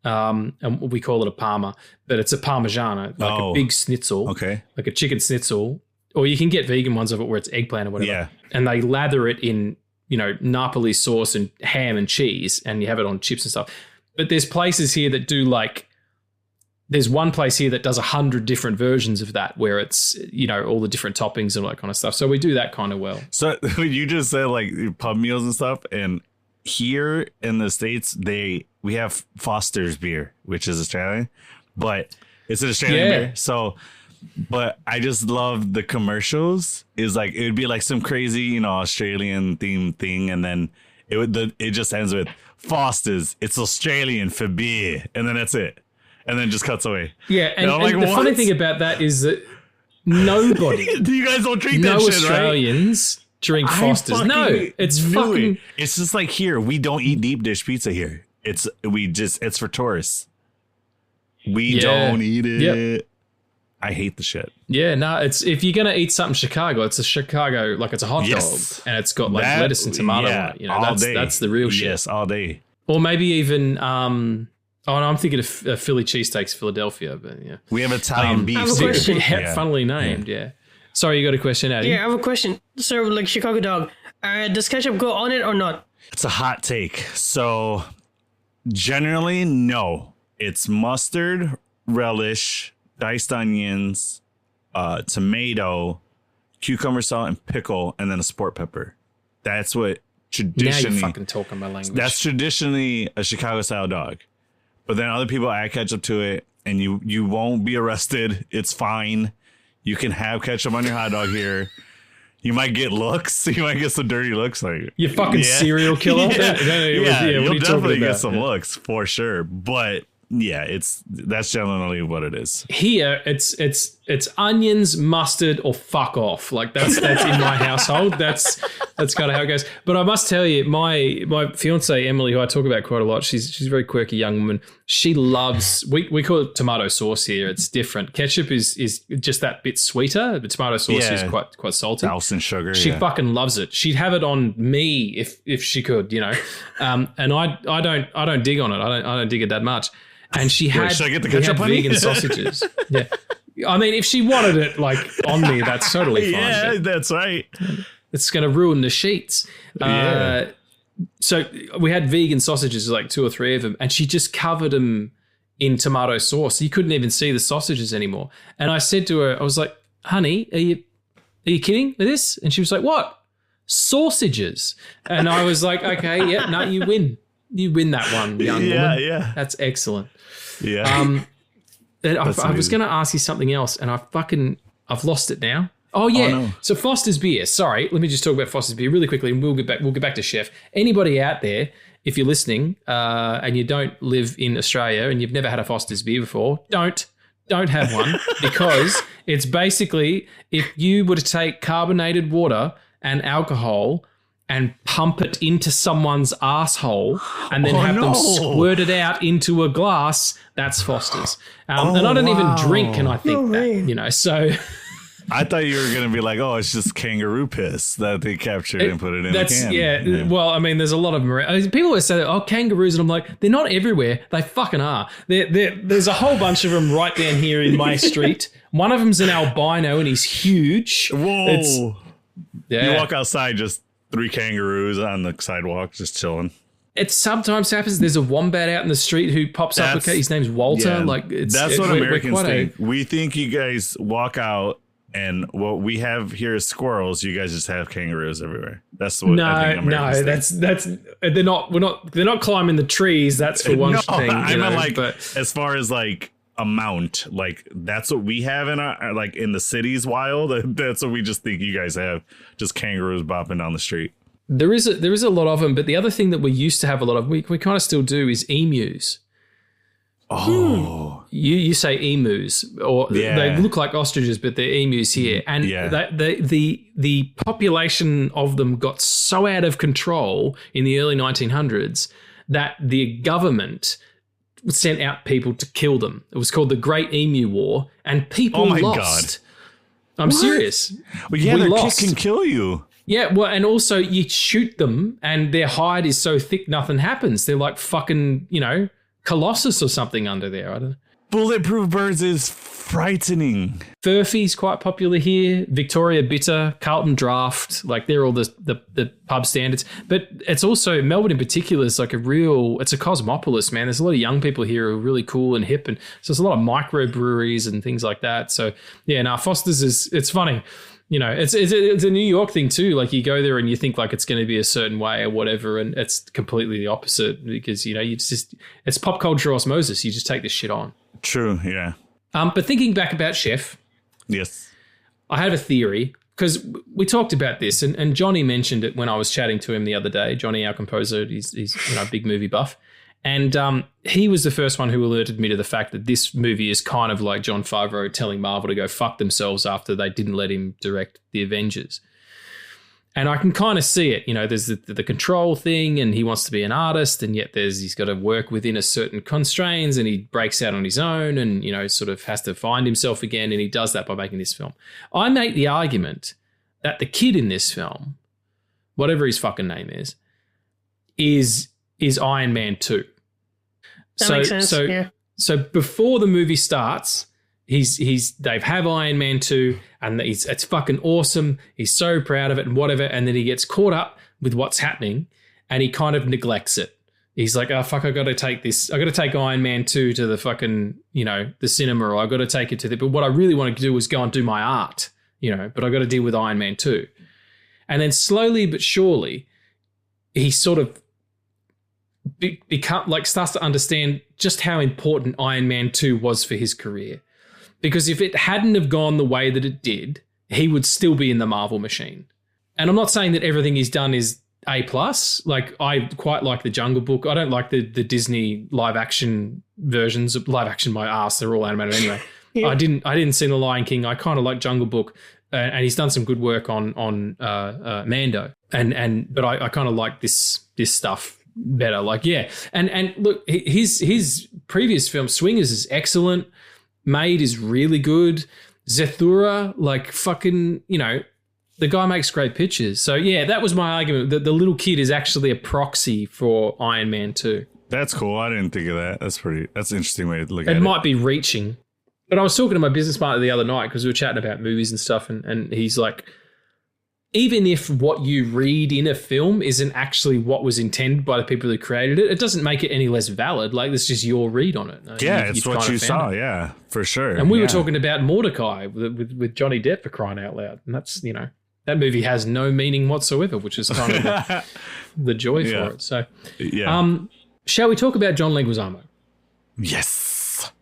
And we call it a parma, but it's a parmigiana, like a big schnitzel, like a chicken schnitzel, or you can get vegan ones of it where it's eggplant or whatever. Yeah. And they lather it in, Napoli sauce and ham and cheese, and you have it on chips and stuff. But there's places here that do there's one place here that does 100 different versions of that where it's, all the different toppings and all that kind of stuff. So we do that kind of well. So you just said like pub meals and stuff, and here in the States, we have Foster's beer, which is Australian, but it's an Australian beer. So, but I just love the commercials. Is like it would be like some crazy, Australian themed thing, and then it just ends with Foster's. It's Australian for beer, and then that's it, and then just cuts away. Yeah, and the funny thing about that is that nobody, you guys don't drink that shit, Australians. Right? Drink Foster's. No, it's fucking. It's just like here. We don't eat deep dish pizza here. It's for tourists. We don't eat it. Yep. I hate the shit. Yeah, no, it's if you're gonna eat something Chicago, it's a Chicago, like it's a hot dog, and it's got like lettuce and tomato on it. That's the real shit. Yes, all day. Or maybe even I'm thinking of Philly cheesesteaks, Philadelphia, but yeah. We have Italian beef. I have a question. Funnily named, yeah. Sorry, you got a question, Addy? Yeah, I have a question. So, like Chicago dog, does ketchup go on it or not? It's a hot take. So, generally, no. It's mustard, relish, diced onions, tomato, cucumber salt, and pickle, and then a sport pepper. That's what traditionally. Now you're fucking talking my language. That's traditionally a Chicago-style dog. But then other people add ketchup to it, and you won't be arrested. It's fine. You can have ketchup on your hot dog here. You might get looks. You might get some dirty looks. Like you fucking serial killer. You'll definitely get some looks for sure. But that's generally what it is. Here, it's onions, mustard, or fuck off. Like that's in my household. That's kind of how it goes. But I must tell you, my fiance Emily, who I talk about quite a lot, she's a very quirky young woman. She loves we call it tomato sauce here. It's different. Ketchup is just that bit sweeter, but tomato sauce is quite salty. Doused in sugar. She fucking loves it. She'd have it on me if she could, you know. And I don't dig on it. I don't dig it that much. And she had, should I get the ketchup, honey? vegan sausages. Yeah. I mean, if she wanted it like on me, that's totally fine. Yeah, that's right. It's going to ruin the sheets. So we had vegan sausages, like 2 or 3 of them, and she just covered them in tomato sauce. You couldn't even see the sausages anymore. And I said to her, I was like, honey, are you kidding with this? And she was like, what? Sausages. And I was like, okay, yeah, no, you win. You win that one, young woman. Yeah. That's excellent. Yeah. I was going to ask you something else, and I've lost it now. Oh yeah. No. So Foster's beer. Sorry, let me just talk about Foster's beer really quickly, and we'll get back to Chef. Anybody out there, if you're listening, and you don't live in Australia and you've never had a Foster's beer before, don't have one because it's basically if you were to take carbonated water and alcohol and pump it into someone's asshole and then have them squirt it out into a glass, that's Foster's. And I don't even drink, and I think that, you know, so... I thought you were going to be like, oh, it's just kangaroo piss that they captured and put it in the can. Yeah, well, I mean, there's a lot of them. People always say, oh, kangaroos, and I'm like, they're not everywhere. They fucking are. There's a whole bunch of them right down here in my street. One of them's an albino, and he's huge. Whoa. You walk outside, just 3 kangaroos on the sidewalk, just chilling. It sometimes happens. There's a wombat out in the street who pops up. Okay, his name's Walter. Yeah, that's what Americans think. We think you guys walk out, and what we have here is squirrels. You guys just have kangaroos everywhere. That's what I think Americans think. That's they're not climbing the trees. That's for one thing. I meant like, but as far as like amount, like that's what we have in our like in the cities wild. That's what we just think you guys have, just kangaroos bopping down the street. There is a lot of them, but the other thing that we used to have a lot of, we kind of still do, is emus. Oh, you say emus, or they look like ostriches, but they're emus here, and the population of them got so out of control in the early 1900s that the government sent out people to kill them. It was called the Great Emu War, and people lost. God. I'm serious. Well, yeah, their kick can kill you. Yeah, well, and also you shoot them, and their hide is so thick, nothing happens. They're like fucking, you know, Colossus or something under there. I don't know. Bulletproof birds is frightening. Furphy's quite popular here. Victoria Bitter, Carlton Draft, like they're all the pub standards. But it's also, Melbourne in particular is like it's a cosmopolis, man. There's a lot of young people here who are really cool and hip. And so there's a lot of microbreweries and things like that. So yeah, Foster's it's funny. You know, it's a New York thing too. Like you go there and you think like it's going to be a certain way or whatever, and it's completely the opposite because, you know, it's pop culture osmosis. You just take this shit on. True, yeah. But thinking back about Chef, yes, I have a theory because we talked about this, and Johnny mentioned it when I was chatting to him the other day. Johnny, our composer, he's you know, a big movie buff. And he was the first one who alerted me to the fact that this movie is kind of like Jon Favreau telling Marvel to go fuck themselves after they didn't let him direct The Avengers. And I can kind of see it. You know, there's the control thing, and he wants to be an artist, and yet he's got to work within a certain constraints, and he breaks out on his own and, you know, sort of has to find himself again, and he does that by making this film. I make the argument that the kid in this film, whatever his fucking name is Iron Man 2. That makes sense. So before the movie starts, they have Iron Man 2, and it's fucking awesome. He's so proud of it and whatever, and then he gets caught up with what's happening, and he kind of neglects it. He's like, oh fuck, I got to take this. I got to take Iron Man 2 to the fucking, you know, the cinema, or I got to take it to but what I really wanted to do was go and do my art, you know, but I got to deal with Iron Man 2. And then slowly but surely, he sort of starts to understand just how important Iron Man 2 was for his career. Because if it hadn't have gone the way that it did, he would still be in the Marvel machine. And I'm not saying that everything he's done is A+. Like, I quite like the Jungle Book. I don't like the Disney live action versions. Live action, my ass. They're all animated anyway. I didn't see The Lion King. I kind of like Jungle Book, and he's done some good work on Mando. But I kind of like this stuff better. Like, yeah. And look, his previous film, Swingers, is excellent. Made is really good. Zathura, like, fucking, you know, the guy makes great pictures. So, yeah, that was my argument, that the little kid is actually a proxy for Iron Man 2. That's cool. I didn't think of that. That's an interesting way to look at it. It might be reaching. But I was talking to my business partner the other night because we were chatting about movies and stuff, and he's like, even if what you read in a film isn't actually what was intended by the people who created it, it doesn't make it any less valid. Like, it's just your read on it. Yeah, it's what you saw. Yeah, for sure. And we were talking about Mordecai with Johnny Depp, for crying out loud. And that's, you know, that movie has no meaning whatsoever, which is kind of the joy for it. So, shall we talk about John Leguizamo? Yes.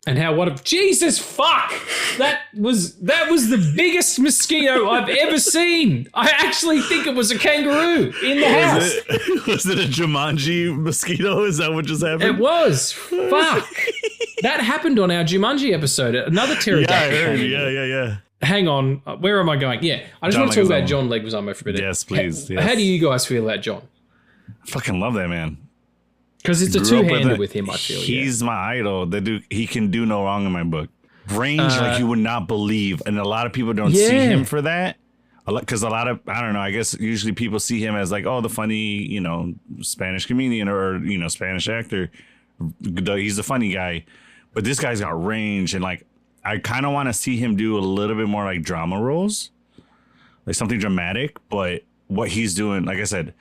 And how Jesus fuck! That was the biggest mosquito I've ever seen. I actually think it was a kangaroo in the house. Was it a Jumanji mosquito? Is that what just happened? It was. Fuck. That happened on our Jumanji episode. Another pterodactyl. Yeah, I heard. Yeah. Hang on. Where am I going? Yeah, I just want to talk about John Leguizamo for a minute. Yes, please. How do you guys feel about John? I fucking love that man. Because it's a two-hander with him, I feel. He's my idol. He can do no wrong in my book. Range like you would not believe. And a lot of people don't see him for that. Because a lot of, I don't know, I guess usually people see him as like, oh, the funny, you know, Spanish comedian or, you know, Spanish actor. He's the funny guy. But this guy's got range. And like, I kind of want to see him do a little bit more like drama roles. Like something dramatic. But what he's doing, like I said,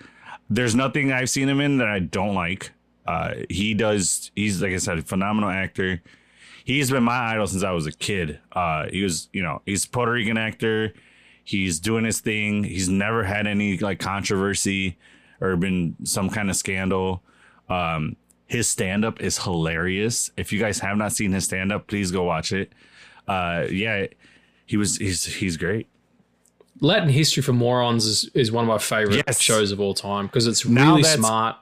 there's nothing I've seen him in that I don't like. He's like I said, a phenomenal actor. He's been my idol since I was a kid. He's a Puerto Rican actor. He's doing his thing. He's never had any like controversy or been some kind of scandal. His stand-up is hilarious. If you guys have not seen his stand-up, please go watch it. He's great. Latin History for Morons is one of my favorite shows of all time because it's really smart.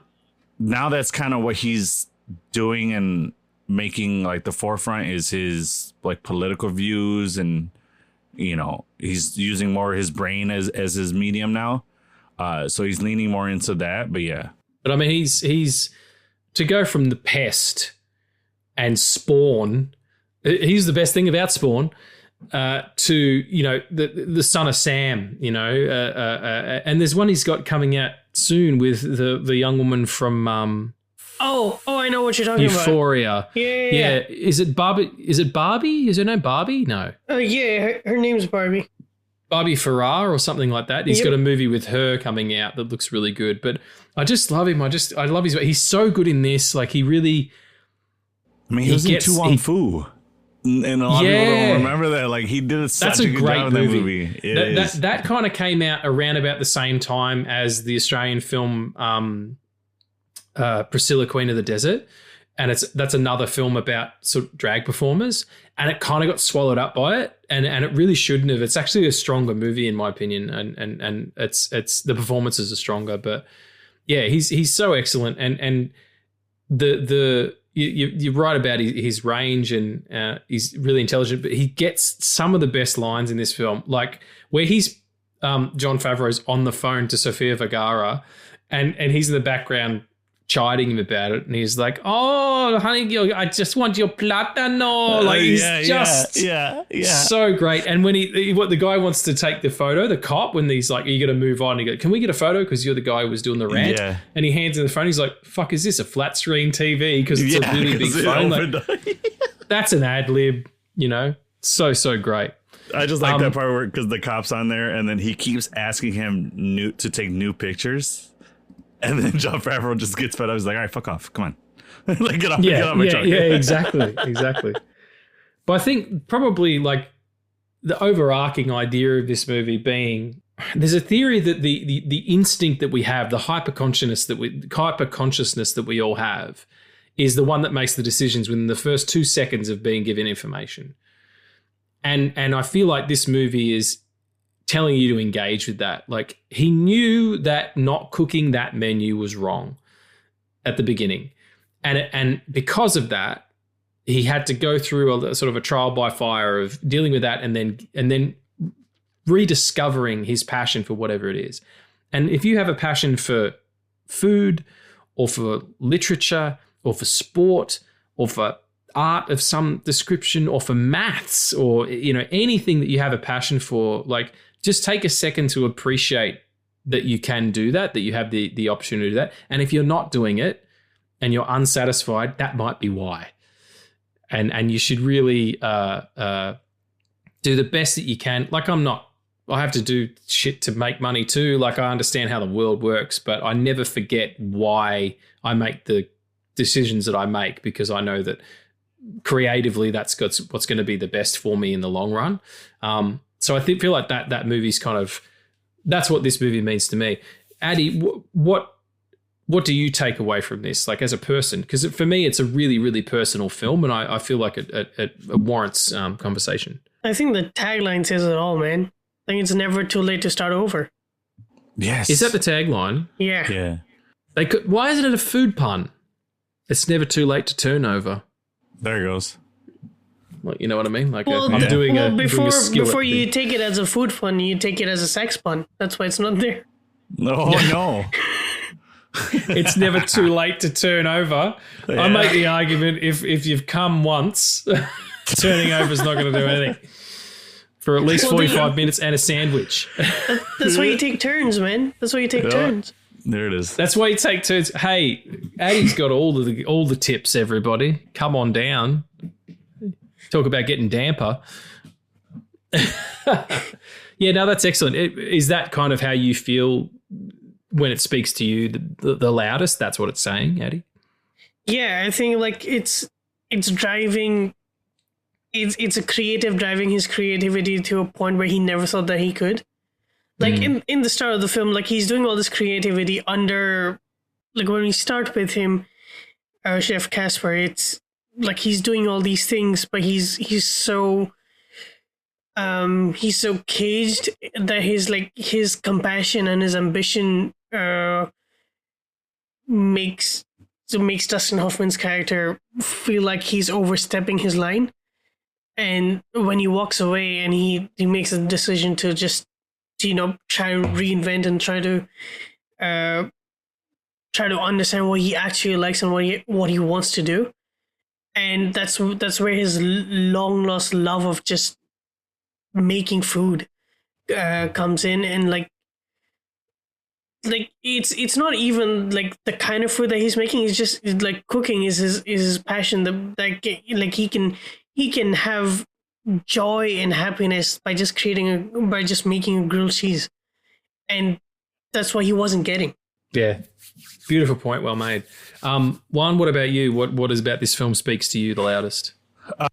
Now that's kind of what he's doing and making like the forefront is his like political views, and you know, he's using more of his brain as his medium now. So he's leaning more into that. But yeah. But I mean, he's to go from The Pest and Spawn. He's the best thing about Spawn. To, you know, the Son of Sam, you know, and there's one he's got coming out soon with the young woman from I know what you're talking about. Euphoria. Yeah. Is it Barbie? Is her name Barbie? No. Her name's Barbie. Barbie Farrar or something like that. He's got a movie with her coming out that looks really good. But I just love him. I love he's so good in this. Like, he really. I mean, he was in Tu Wong Fu. And a lot of people don't remember that. Like, he did such a good job in that movie. That kind of came out around about the same time as the Australian film Priscilla, Queen of the Desert. And that's another film about sort of drag performers. And it kind of got swallowed up by it. And it really shouldn't have. It's actually a stronger movie, in my opinion. And it's the performances are stronger. But yeah, he's so excellent. And you're right about his range, and he's really intelligent, but he gets some of the best lines in this film, like where he's Jon Favreau's on the phone to Sofia Vergara, and he's in the background chiding him about it, and he's like, "Oh, honey, I just want your platano." Like, he's so great. And when what the guy wants to take the photo, the cop, when he's like, "Are you going to move on?" He goes, "Can we get a photo? Because you're the guy who was doing the rant." Yeah. And he hands him the phone. He's like, "Fuck, is this a flat screen TV? Because it's a really big phone." Like, that's an ad lib, you know. So great. I just like that part where, because the cop's on there, and then he keeps asking him to take new pictures. And then Jon Favreau just gets fed up. He's like, all right, fuck off. Come on. Like, get off my truck. Yeah, exactly. But I think probably like the overarching idea of this movie being, there's a theory that the instinct that we have, the hyper-consciousness that we all have, is the one that makes the decisions within the first 2 seconds of being given information. And I feel like this movie is telling you to engage with that. Like, he knew that not cooking that menu was wrong at the beginning. And because of that, he had to go through a sort of a trial by fire of dealing with that and then rediscovering his passion for whatever it is. And if you have a passion for food or for literature or for sport or for art of some description or for maths or, anything that you have a passion for, like, just take a second to appreciate that you can do that you have the opportunity to do that. And if you're not doing it and you're unsatisfied, that might be why. And you should really do the best that you can. Like, I have to do shit to make money too. Like, I understand how the world works, but I never forget why I make the decisions that I make, because I know that creatively that's what's going to be the best for me in the long run. So I feel like that movie's kind of, that's what this movie means to me. Addy, what do you take away from this, like, as a person? Because for me, it's a really, really personal film, and I feel like it warrants conversation. I think the tagline says it all, man. I think it's never too late to start over. Yes. Is that the tagline? Yeah. Yeah. Why isn't it a food pun? It's never too late to turn over. There it goes. Like, you know what I mean? Like, before you take it as a food pun, you take it as a sex pun. That's why it's not there. No. It's never too late to turn over. Yeah. I make the argument if you've come once, turning over is not going to do anything for at least 45 minutes and a sandwich. That's why you take turns, man. That's why you take turns. There it is. That's why you take turns. Hey, Addy's got all the tips, everybody. Come on down. Talk about getting damper. Yeah, no, that's excellent. Is that kind of how you feel when it speaks to you the loudest? That's what it's saying, Addy? Yeah, I think like it's driving. It's a creative driving his creativity to a point where he never thought that he could. Like in the start of the film, like he's doing all this creativity under, like when we start with him, Chef Casper, it's like he's doing all these things, but he's so caged that his compassion and his ambition makes Dustin Hoffman's character feel like he's overstepping his line. And when he walks away and he makes a decision to just, try to reinvent and try to understand what he actually likes and what he wants to do. And that's where his long lost love of just making food comes in. And like it's not even like the kind of food that he's making. It's just like cooking is his passion. Like he can have joy and happiness by just making a grilled cheese, and that's what he wasn't getting. Yeah, beautiful point. Well made. Juan, what about you? What is about this film speaks to you the loudest?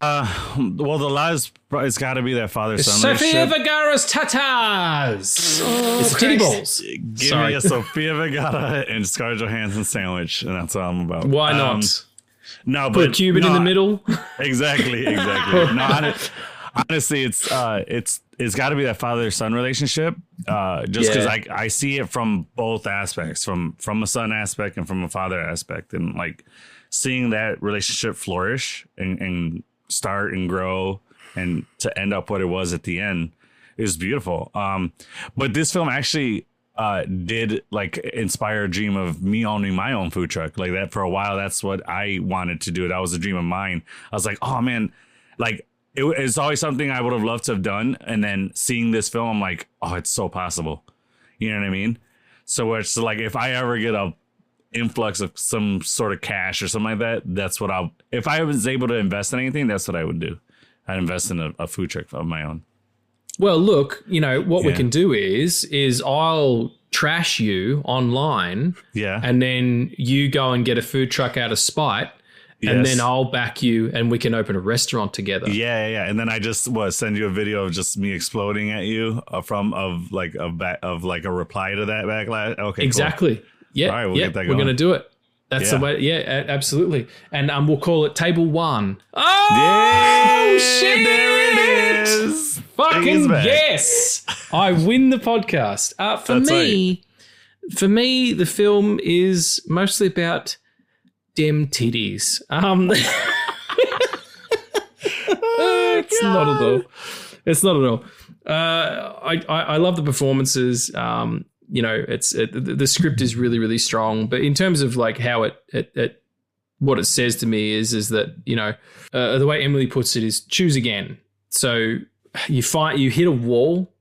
Well, the loudest it's got to be that father-son Sofia relationship. Vergara's tatas. It's titty balls. Give me a Sofia Vergara and Scarlett Johansson sandwich, and that's all I'm about. Why not? No, put a Cuban in the middle. Exactly. No, honestly, it's got to be that father-son relationship. Just because I see it from both aspects, from a son aspect and from a father aspect, and like seeing that relationship flourish and start and grow and to end up what it was at the end is beautiful. But this film actually did like inspire a dream of me owning my own food truck. Like that for a while, that's what I wanted to do. That was a dream of mine. I was like, oh man, like it's always something I would have loved to have done. And then seeing this film, I'm like, oh, it's so possible. You know what I mean? So it's like, if I ever get a influx of some sort of cash or something like that, that's what if I was able to invest in anything, that's what I would do. I'd invest in a food truck of my own. Well, look, what we can do is I'll trash you online, and then you go and get a food truck out of spite, and then I'll back you, and we can open a restaurant together. Yeah. And then I just send you a video of just me exploding at you of a reply to that backlash. Okay, exactly. Cool. Yeah. All right, we'll get that going. We're gonna do it. That's the way. Yeah, absolutely. And we'll call it Table 1. Oh, shit! There it is. Fucking yes! I win the podcast. For me, the film is mostly about dem titties. It's not at all. It's not at all. I love the performances. The script is really, really strong. But in terms of like how it what it says to me is that, the way Emily puts it is choose again. So you hit a wall,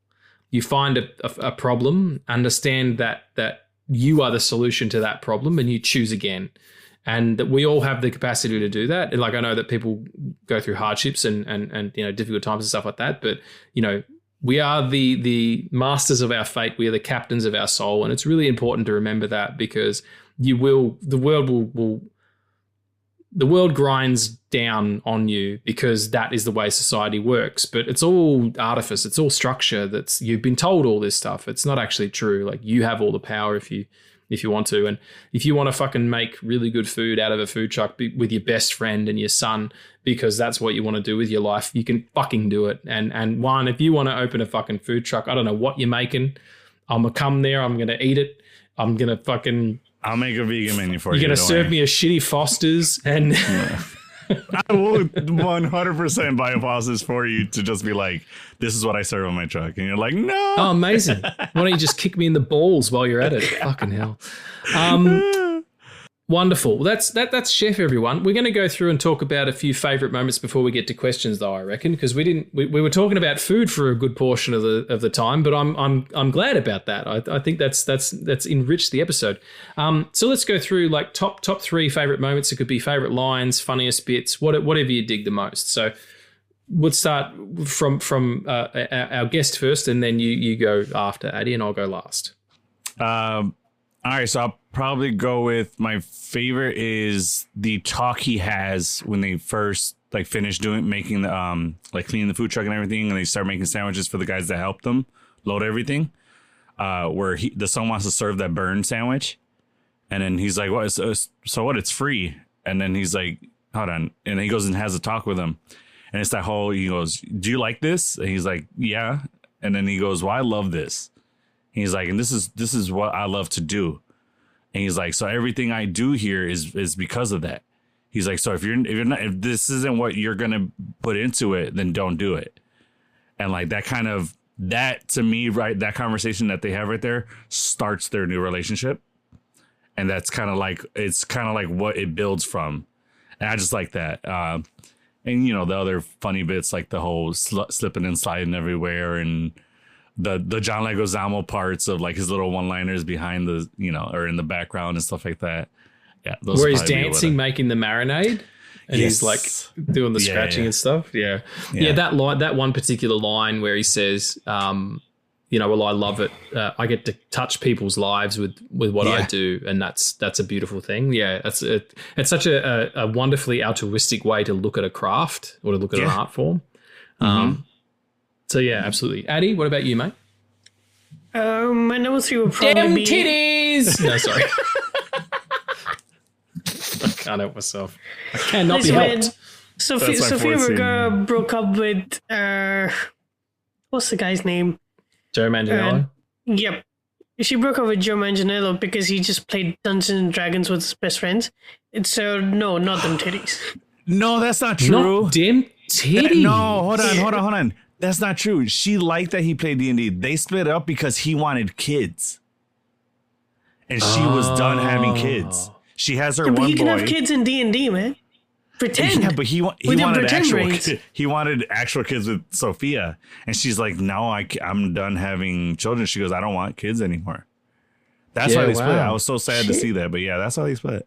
you find a problem, understand that you are the solution to that problem, and you choose again. And that we all have the capacity to do that. Like, I know that people go through hardships and difficult times and stuff like that. But, we are the masters of our fate. We are the captains of our soul. And it's really important to remember that, because the world grinds down on you because that is the way society works. But it's all artifice. It's all structure. You've been told all this stuff. It's not actually true. Like, you have all the power if you want to. And if you want to fucking make really good food out of a food truck with your best friend and your son, because that's what you want to do with your life, you can fucking do it. And if you want to open a fucking food truck, I don't know what you're making. I'm going to come there. I'm going to eat it. I'm going to fucking... I'll make a vegan menu for you. You're going to serve me a shitty Foster's and... Yeah. I will 100% buy a Foster's for you to just be like, this is what I serve on my truck. And you're like, no. Oh, amazing. Why don't you just kick me in the balls while you're at it? Fucking hell. Wonderful. Well, that's Chef, everyone. We're going to go through and talk about a few favorite moments before we get to questions, though, I reckon, because we were talking about food for a good portion of the time, but I'm glad about that. I think that's enriched the episode. So let's go through like top 3 favorite moments. It could be favorite lines, funniest bits, whatever you dig the most. So we'll start from our guest first, and then you go after, Addy, and I'll go last. All right, so I'll probably go with my favorite is the talk he has when they first finish making the cleaning the food truck and everything, and they start making sandwiches for the guys that helped them load everything. Where the son wants to serve that burn sandwich, and then he's like, "What? So what? It's free." And then he's like, "Hold on," and he goes and has a talk with him, and it's that whole. He goes, "Do you like this?" And he's like, "Yeah," and then he goes, "Well, I love this." He's like, and this is what I love to do. And he's like, so everything I do here is because of that. He's like, so if if this isn't what you're gonna put into it, then don't do it. And like that to me, right, that conversation that they have right there starts their new relationship. And that's kind of like what it builds from. And I just like that. And the other funny bits, like the whole slipping and sliding everywhere, and the John Leguizamo parts of like his little one-liners behind or in the background and stuff like that. Yeah, those where he's dancing, making the marinade, and yes. he's like doing the scratching and stuff. Yeah. That one particular line where he says, well, I love it. I get to touch people's lives with what I do, and that's a beautiful thing. Yeah, it's such a wonderfully altruistic way to look at a craft or to look at an art form. So yeah, absolutely. Addy, what about you, mate? My number 3 would probably be titties. No, sorry. I can't help myself. I cannot be helped. Sofia Vergara broke up with what's the guy's name? Joe Manganiello. Yep. She broke up with Joe Manganiello because he just played Dungeons and Dragons with his best friends. So no, not them titties. No, that's not true. Not them titties. No, hold on. That's not true. She liked that he played D&D. They split up because he wanted kids. And she was done having kids. She has her one boy. But he can have kids in D&D, man. Pretend. Yeah, but he wanted actual kids. He wanted actual kids with Sophia. And she's like, no, I'm done having children. She goes, I don't want kids anymore. That's why they split. I was so sad to see that. But yeah, that's how they split.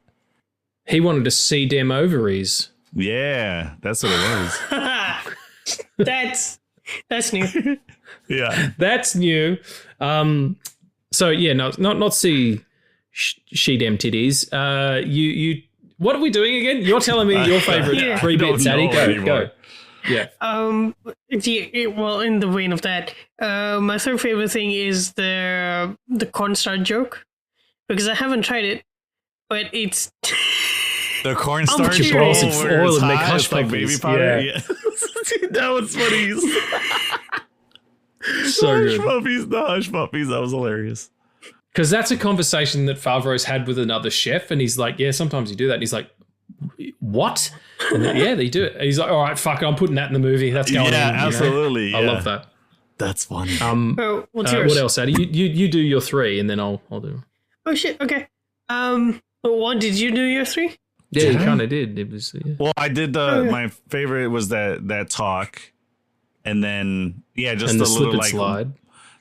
He wanted to see them ovaries. Yeah, that's what it was. That's new. Yeah, that's new. So yeah, not see she dem titties. You what are we doing again? You're telling me your favorite 3 bits, Addy. Go. Yeah. Well, in the vein of that, my third favorite thing is the cornstarch joke, because I haven't tried it, but it's the cornstarch balls and oil and make hush like baby powder. Yeah. That was funny. So Hush good. puppies, the hush puppies. That was hilarious. Because that's a conversation that Favreau's had with another chef, and he's like, yeah, sometimes you do that. And he's like, what? And then, yeah, they do it. And he's like, all right, fuck it, I'm putting that in the movie. That's going in. Absolutely. You know? I love that. That's funny. What's yours? What else, Addy? You do your 3, and then I'll do. Oh shit. Okay. What did you do your 3? Yeah, you kind of did. It was. Yeah. Well, I did my favorite was that talk, and then just and the a slip little and like slide.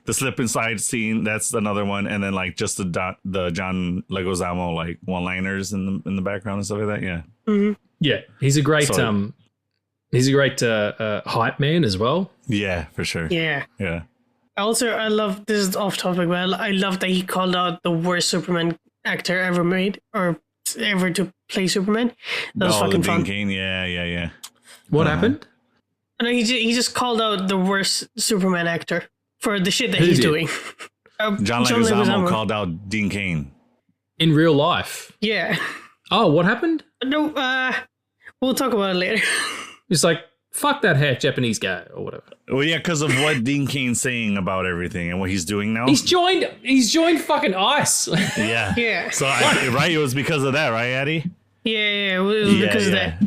the slip and slide scene. That's another one, and then like just the John Leguizamo like one-liners in the background and stuff like that. Yeah. Mm-hmm. Yeah, he's a great hype man as well. Yeah, for sure. Yeah. Yeah. Also, I love, this is off topic, but I love that he called out the worst Superman actor ever made or ever to play Superman. That was fucking fun. Dean Cain. Yeah. What happened? And he just called out the worst Superman actor for the shit that Who he's did? doing. John Leguizamo called out Dean Cain. In real life? Yeah. Oh, what happened? No, we'll talk about it later. It's like, fuck that half Japanese guy or whatever. Well, yeah, because of what Dean Cain's saying about everything and what he's doing now. He's joined fucking ICE. Yeah. Yeah. So, right, it was because of that, right, Addy? Yeah, it was because of that.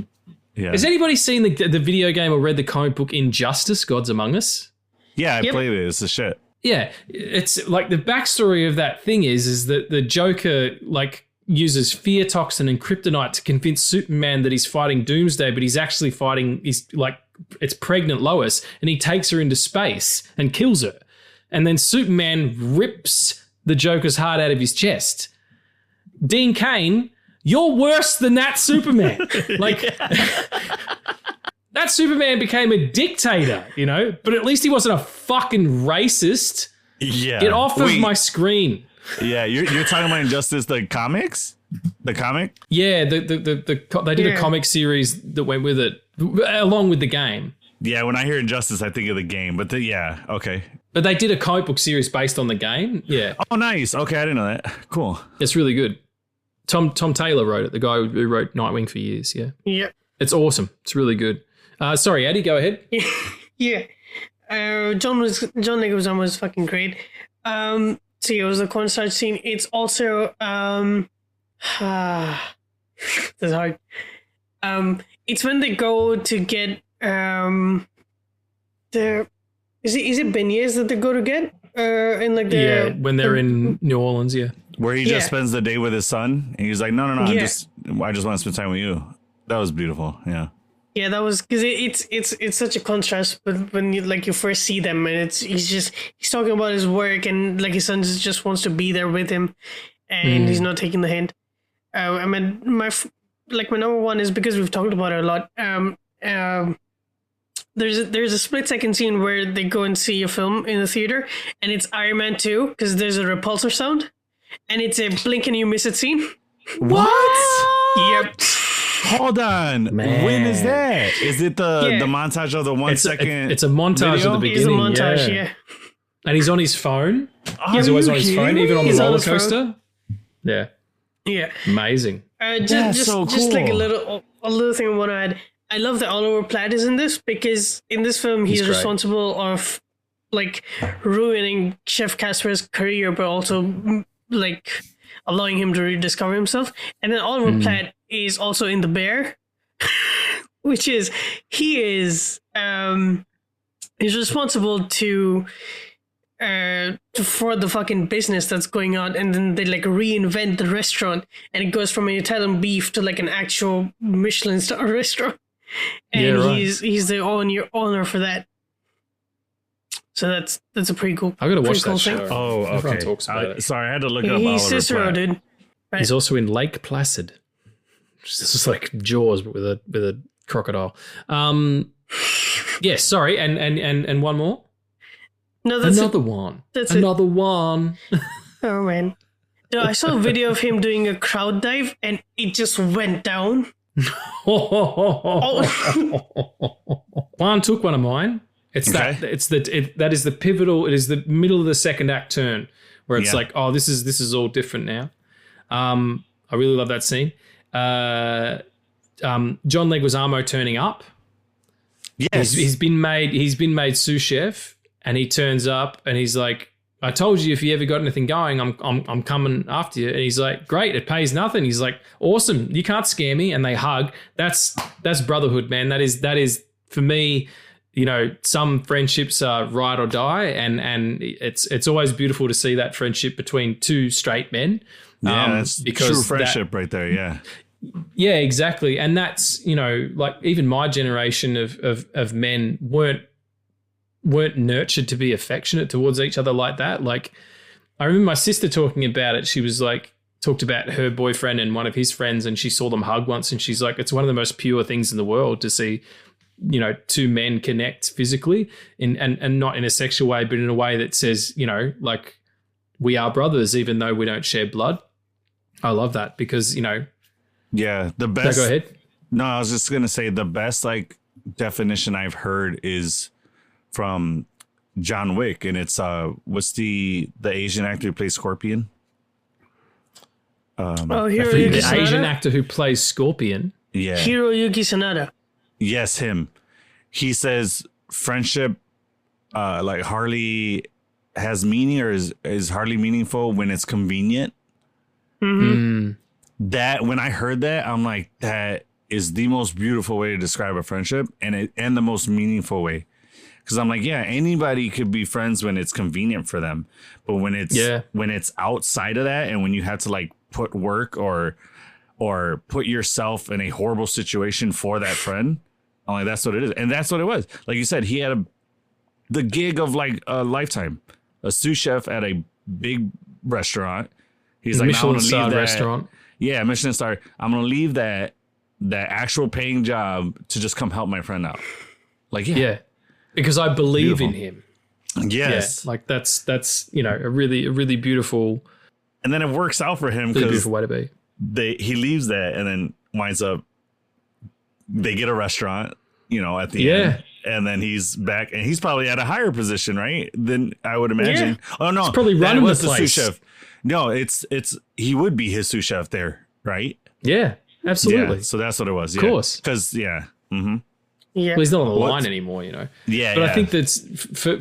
Yeah. Has anybody seen the video game or read the comic book Injustice, Gods Among Us? Yeah, I played it. It's the shit. Yeah, it's like the backstory of that thing is that the Joker like uses fear toxin and kryptonite to convince Superman that he's fighting Doomsday, but he's actually fighting it's pregnant Lois, and he takes her into space and kills her. And then Superman rips the Joker's heart out of his chest. Dean Cain, you're worse than that Superman. Like that Superman became a dictator, you know, but at least he wasn't a fucking racist. Yeah. Get off of my screen. Yeah, you're talking about Injustice, the comics? The comic? Yeah, they did a comic series that went with it, along with the game. Yeah, when I hear Injustice, I think of the game. But okay. But they did a comic book series based on the game. Yeah. Oh, nice. Okay, I didn't know that. Cool. It's really good. Tom Taylor wrote it, the guy who wrote Nightwing for years. Yeah. Yeah. It's awesome. It's really good. Sorry, Eddie, go ahead. Yeah. John Leguizamo was fucking great. So it was the cornstarch scene. It's also this is hard. It's when they go to get is it beignets that they go to get in like the when they're in New Orleans, yeah. Where he just spends the day with his son, and he's like, no, I just want to spend time with you. That was beautiful. Yeah. Yeah, that was because it's such a contrast. But when you first see them, and he's talking about his work, and like his son just wants to be there with him, and he's not taking the hint. I mean, my number one is because we've talked about it a lot. There's a split second scene where they go and see a film in the theater, and it's Iron Man 2 because there's a repulsor sound, and it's a blink and you miss it scene. What? Yep. Hold on. Man. When is that? Is it the montage of the 1 second? It's a montage video? at the beginning. It's a montage, yeah. And he's on his phone. He's always on his phone, even on the roller coaster. Yeah. Yeah. Amazing. That's so cool. Just like a little thing I want to add. I love that Oliver Platt is in this because in this film he's responsible of like ruining Chef Casper's career, but also like allowing him to rediscover himself. And then Oliver Platt is also in The Bear, which is he's responsible to for the fucking business that's going on, and then they like reinvent the restaurant, and it goes from an Italian beef to like an actual Michelin star restaurant, and he's the owner for that. So that's a pretty cool. I gotta watch cool that show. thing. Oh, okay. Everyone talks about it. Sorry, I had to look up He's Oliver Cicero, Platt. dude. Right. He's also in Lake Placid. This is like Jaws, but with a crocodile. Yeah, sorry, and one more. No, that's another one. That's another one. Oh man. No, I saw a video of him doing a crowd dive and it just went down. Juan took one of mine. It's that is the pivotal, it is the middle of the second act turn where it's like, oh, this is all different now. I really love that scene. John Leguizamo turning up. Yes. He's been made sous chef. and he turns up and he's like, I told you if you ever got anything going, I'm coming after you. And he's like, great, it pays nothing. He's like, awesome, you can't scare me. And they hug. That's brotherhood, man. That is for me, you know, some friendships are ride or die, and it's always beautiful to see that friendship between two straight men. Yeah, that's true friendship right there. Yeah. Yeah, exactly. And that's, you know, like even my generation of men weren't nurtured to be affectionate towards each other like that. Like I remember my sister talking about it. She was like, talked about her boyfriend and one of his friends, and she saw them hug once, and she's like, it's one of the most pure things in the world to see, you know, two men connect physically and not in a sexual way, but in a way that says, you know, like we are brothers, even though we don't share blood. I love that because, you know. Yeah. The best. No, go ahead. No, I was just going to say the best like definition I've heard is from John Wick, and it's what's the Asian actor who plays Scorpion? Hiroyuki Sanada? Asian actor who plays Scorpion. Yeah, Hiroyuki Sanada. Yes, him. He says friendship, like hardly has meaning or is hardly meaningful when it's convenient. Mm-hmm. That when I heard that, I'm like, that is the most beautiful way to describe a friendship, and the most meaningful way. Because I'm like, yeah, anybody could be friends when it's convenient for them. But when it's outside of that, and when you have to like put work or put yourself in a horrible situation for that friend, I'm like, that's what it is. And that's what it was. Like you said, he had the gig of like a lifetime, a sous chef at a big restaurant. He's like, Michelin star restaurant. Yeah, Michelin star. I'm going to leave that actual paying job to just come help my friend out. Like, yeah. Because I believe in him. Yes. Yeah, like that's you know, a really beautiful. And then it works out for him because beautiful way to be. He leaves that and then winds up, they get a restaurant, you know, at the end. And then he's back, and he's probably at a higher position, right? Than I would imagine. Yeah. Oh no, he's probably running the place. Sous chef. No, it's he would be his sous chef there, right? Yeah, absolutely. Yeah, so that's what it was. Of course, because Mm-hmm. Yeah. Well, he's not on the line anymore, you know. Yeah, but I think that's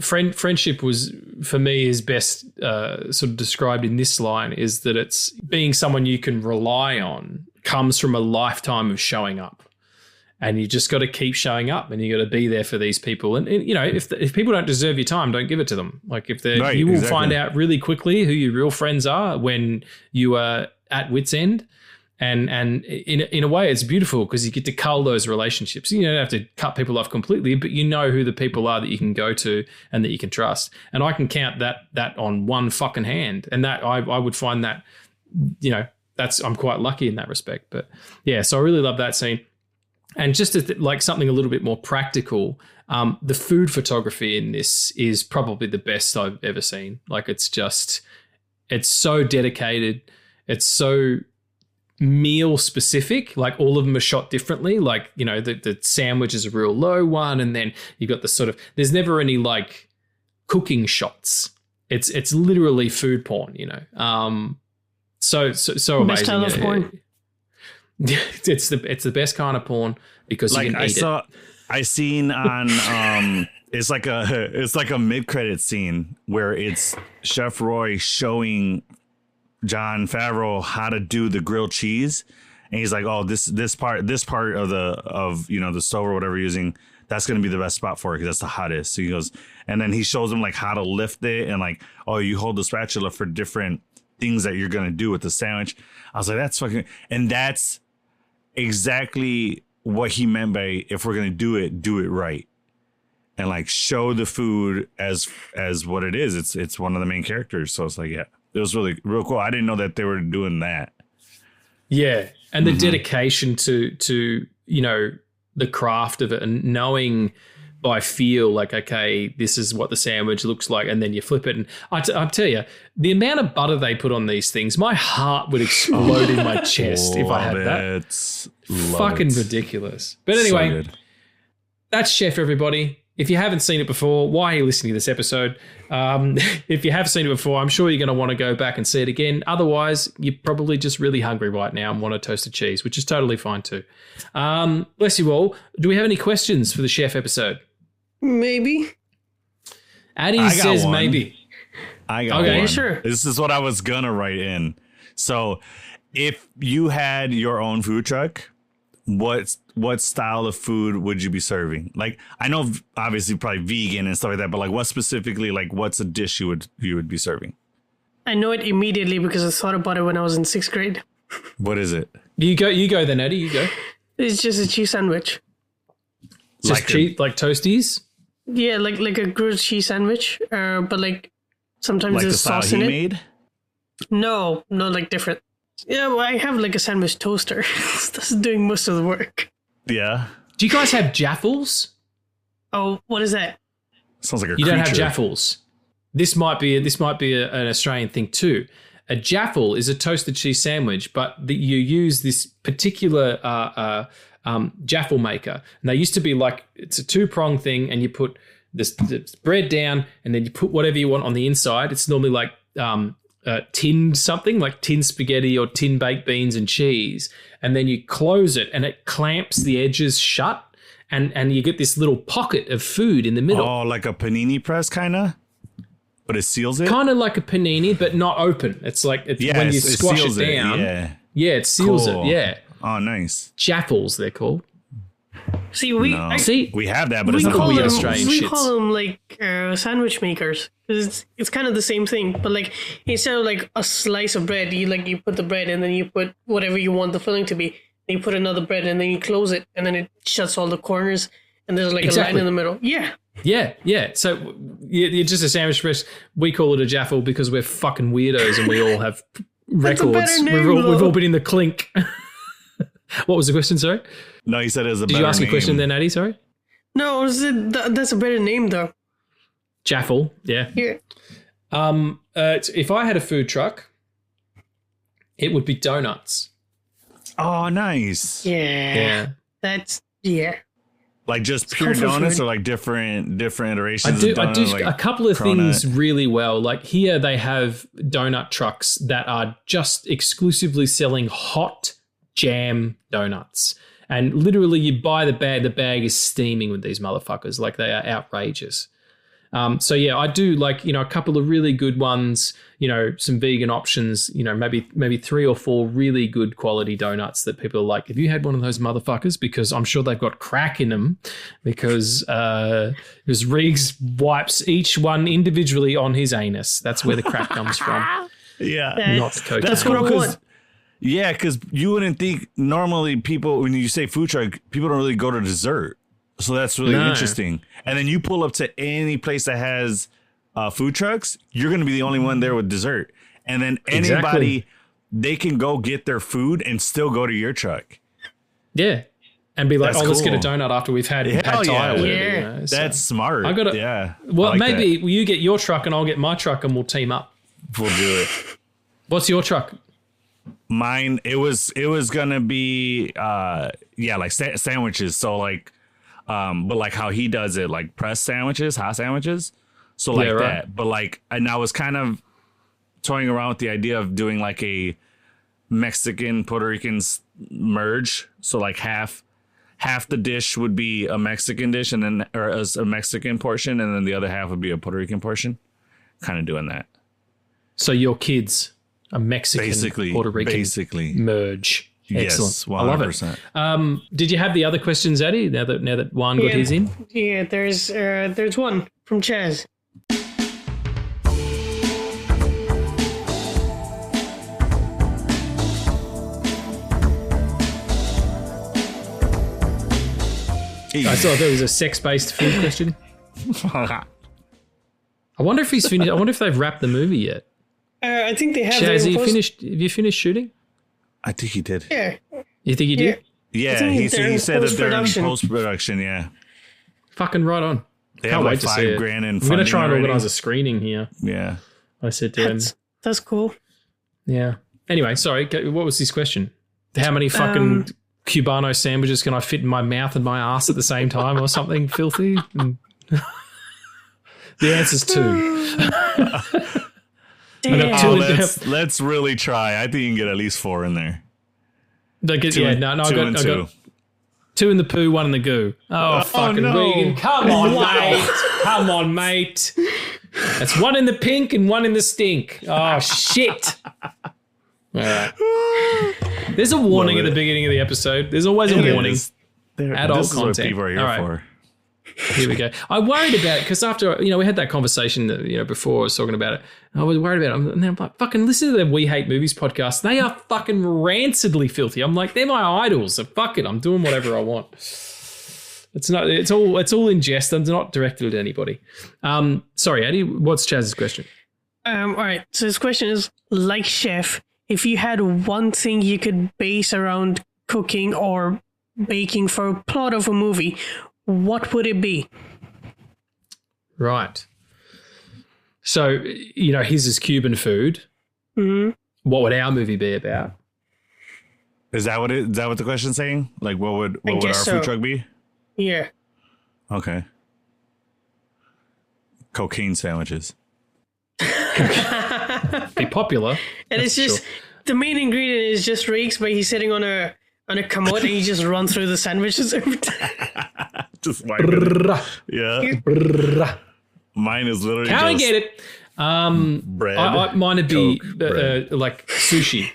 friendship was, for me, is best sort of described in this line, is that it's being someone you can rely on comes from a lifetime of showing up, and you just got to keep showing up, and you got to be there for these people. And you know, if people don't deserve your time, don't give it to them. Like if they're, you will find out really quickly who your real friends are when you are at wit's end. And in a way, it's beautiful because you get to cull those relationships. You don't have to cut people off completely, but you know who the people are that you can go to and that you can trust. And I can count that on one fucking hand. And that I would find that, you know, I'm quite lucky in that respect. But yeah, so I really love that scene. And just as, like something a little bit more practical, the food photography in this is probably the best I've ever seen. Like it's so dedicated. It's so meal specific. Like all of them are shot differently. Like, you know, the sandwich is a real low one, and then you've got the sort of, there's never any like cooking shots. It's literally food porn, you know. So amazing. Best style of porn. It's the best kind of porn because like you can eat it. I seen on it's like a mid-credit scene where it's Chef Roy showing Jon Favreau how to do the grilled cheese, and he's like, oh, this part of you know, the stove or whatever you're using, that's going to be the best spot for it because that's the hottest. So he goes, and then he shows him like how to lift it, and like, oh, you hold the spatula for different things that you're going to do with the sandwich. I was like, that's fucking, and that's exactly what he meant by, if we're going to do it right, and like show the food as what it is. It's one of the main characters. So it's like, yeah, it was real cool. I didn't know that they were doing that. Yeah. And the dedication to, you know, the craft of it, and knowing by feel like, okay, this is what the sandwich looks like. And then you flip it. And I tell you, the amount of butter they put on these things, my heart would explode in my chest if I had that. Fucking ridiculous. But anyway, that's Chef, everybody. If you haven't seen it before, why are you listening to this episode? If you have seen it before, I'm sure you're going to want to go back and see it again. Otherwise, you're probably just really hungry right now and want a toasted cheese, which is totally fine too. Bless you all. Do we have any questions for the Chef episode? Maybe. Addy says maybe. I got Okay, one. sure. This is what I was gonna write in. So, if you had your own food truck, what style of food would you be serving? Like, I know obviously probably vegan and stuff like that, but like, what specifically? Like, what's a dish you would be serving? I know it immediately because I thought about it when I was in 6th grade. What is it? You go then, Eddie. You go. It's just a cheese sandwich. Just Like cheese, like toasties. Yeah, like a grilled cheese sandwich. But like sometimes Like the there's style sauce he in it. made? No, like different. Yeah, well, I have like a sandwich toaster. That's doing most of the work. Yeah. Do you guys have jaffles? Oh, what is that? Sounds like a You creature. don't have jaffles. This might be an Australian thing too. A jaffle is a toasted cheese sandwich, but you use this particular jaffle maker. And they used to be like, it's a 2-prong thing, and you put this bread down, and then you put whatever you want on the inside. It's normally like tinned something, like tinned spaghetti or tin baked beans and cheese. And then you close it, and it clamps the edges shut, and you get this little pocket of food in the middle. Oh, like a panini press kind of? But it seals it? Kind of like a panini, but not open. It's like when you squash seals it down. Yeah. It seals Cool. it. Yeah, Oh, nice. jaffles they're called. See, No. See, We have that, but we it's not call weird them, Australian we shits. call them like sandwich makers. 'Cause it's kind of the same thing, but like instead of like a slice of bread, you put the bread and then you put whatever you want the filling to be. Then you put another bread and then you close it, and then it shuts all the corners, and there's like a line in the middle. Yeah. Yeah. So you're just a sandwich press. We call it a jaffle because we're fucking weirdos and we all have records. better name, We've all though. been in the clink. What was the question? Sorry. No, he said it was a Did better you ask a question name. then, Addy? Sorry. No, that's a better name though. Jaffle. Yeah. Yeah. If I had a food truck, it would be donuts. Oh, nice. Yeah. That's Like just pure comfort donuts food. or like different iterations I do of donuts? Like a couple of cronut. things really well. Like here they have donut trucks that are just exclusively selling hot jam donuts. And literally you buy the bag is steaming with these motherfuckers. Like they are outrageous. So yeah, I do like, a couple of really good ones, some vegan options, maybe 3 or 4 really good quality donuts that people are like, have you had one of those motherfuckers? Because I'm sure they've got crack in them because Riggs wipes each one individually on his anus. That's where the crack comes from. Yeah. Not cocaine. That's what I cool want. because you wouldn't think normally people, when you say food truck, people don't really go to dessert. So that's really No. interesting. And then you pull up to any place that has food trucks, you're going to be the only one there with dessert. And then anybody, Exactly. they can go get their food and still go to your truck. Yeah. And be like, That's let's get a cool. donut after we've had Hell pad thai yeah. or whatever. Yeah. So That's smart. I gotta- yeah. well, I like maybe that. you get your truck and I'll get my truck and we'll team up. We'll do it. What's your truck? Mine, it was gonna be like sandwiches. So like but like how he does it, like pressed sandwiches, hot sandwiches. So like Yeah, right. that. But like, and I was kind of toying around with the idea of doing like a Mexican Puerto Rican merge. So like half the dish would be a Mexican dish and then or as a Mexican portion, and then the other half would be a Puerto Rican portion. Kind of doing that. So your kids, a Mexican, Basically, Puerto Rican merge. Excellent. Yes, I love it. 100%. Did you have the other questions, Eddie? Now that Juan got his in. Yeah, there's one from Chaz. I saw there was a sex-based food question. I wonder if he's finished. I wonder if they've wrapped the movie yet. I think they have. Chaz, it in have you finished shooting? I think he did. Yeah. You think you Yeah. did? Yeah, think he they're in said that they're in post-production. post-production, yeah. Fucking right on. They Can't have wait like to see it. $5,000 in I'm going to funding try and already. organise a screening here. Yeah. I said to him. That's cool. Yeah. Anyway, sorry. What was his question? How many fucking Cubano sandwiches can I fit in my mouth and my ass at the same time or something filthy? And the answer's 2. Damn. Let's really try. I think you can get at least 4 in there. I got 2 I and 2. got 2 in the poo, 1 in the goo. Oh, fucking no. Regan. Come on, mate. Come on, mate. That's one in the pink and one in the stink. Oh, shit. All right. There's a warning at the beginning of the episode. There's always a warning. Adult content. What people are here for. Here we go. I worried about it because after, we had that conversation, before I was talking about it. I was worried about it. And then I'm like, fucking listen to the We Hate Movies podcast. They are fucking rancidly filthy. I'm like, they're my idols. So fuck it. I'm doing whatever I want. It's all in jest. I'm not directed at anybody. Sorry, Eddie, what's Chaz's question? All right. So his question is, like Chef, if you had one thing you could base around cooking or baking for a plot of a movie, what would it be? Right. So, his is Cuban food. Mm-hmm. What would our movie be about? Is that what the question's saying? Like, what would our food truck be? Yeah. Okay. Cocaine sandwiches. Be popular. And it's just the main ingredient is just Reeks, but he's sitting on a commode and you just run through the sandwiches every time. Just wipe it. Yeah. Mine is literally How I get it? Bread. Mine would be bread. like sushi.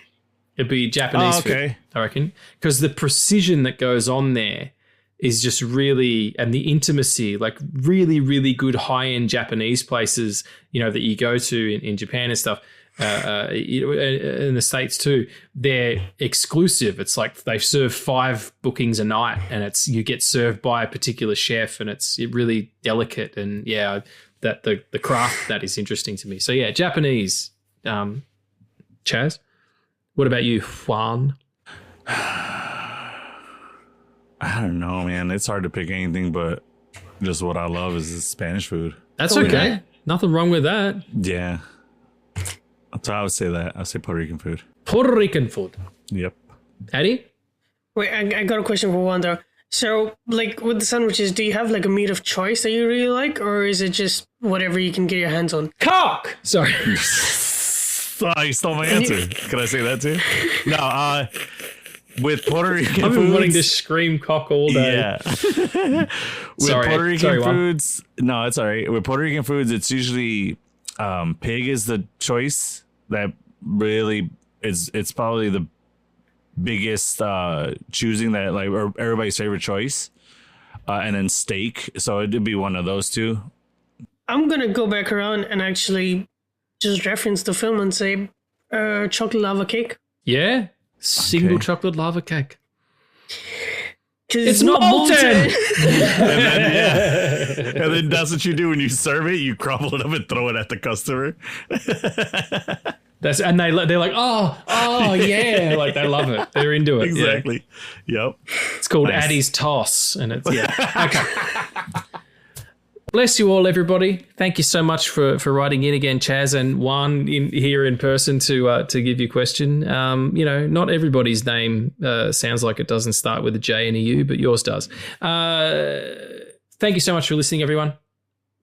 It'd be Japanese food, I reckon, because the precision that goes on there is just really, and the intimacy, like really, really good high-end Japanese places, that you go to in Japan and stuff, in the States too, they're exclusive. It's like they serve 5 bookings a night and you get served by a particular chef and it's really delicate. And that the craft, that is interesting to me. So yeah, Japanese. Chaz, what about you, Juan? I don't know, man. It's hard to pick anything, but just what I love is Spanish food. That's okay. Nothing wrong with that. Yeah. So I would say that. I would say Puerto Rican food. Puerto Rican food. Yep. Eddie? Wait, I got a question for Wanda. So, like, with the sandwiches, do you have, like, a meat of choice that you really like? Or is it just whatever you can get your hands on? Cock! Sorry. Oh, you stole my answer. Can I say that too? No, with Puerto Rican I've been foods, wanting to scream cock all day. Yeah. With Puerto Rican foods, no, it's all right. With Puerto Rican foods, it's usually pig is the choice that really it's probably the biggest choosing that, like, or everybody's favorite choice, and then steak. So it'd be one of those two. I'm gonna go back around and actually just reference the film and say chocolate lava cake. Yeah, single chocolate lava cake. It's not molten. And then that's what you do when you serve it. You crumble it up and throw it at the customer. And they're like, oh yeah, like they love it. They're into it. Exactly. Yeah. Yep. It's called Addie's Toss, and it's okay. Bless you all, everybody. Thank you so much for writing in again, Chaz, and Juan here in person to give you a question. Not everybody's name sounds like it doesn't start with a J and a U, but yours does. Thank you so much for listening, everyone.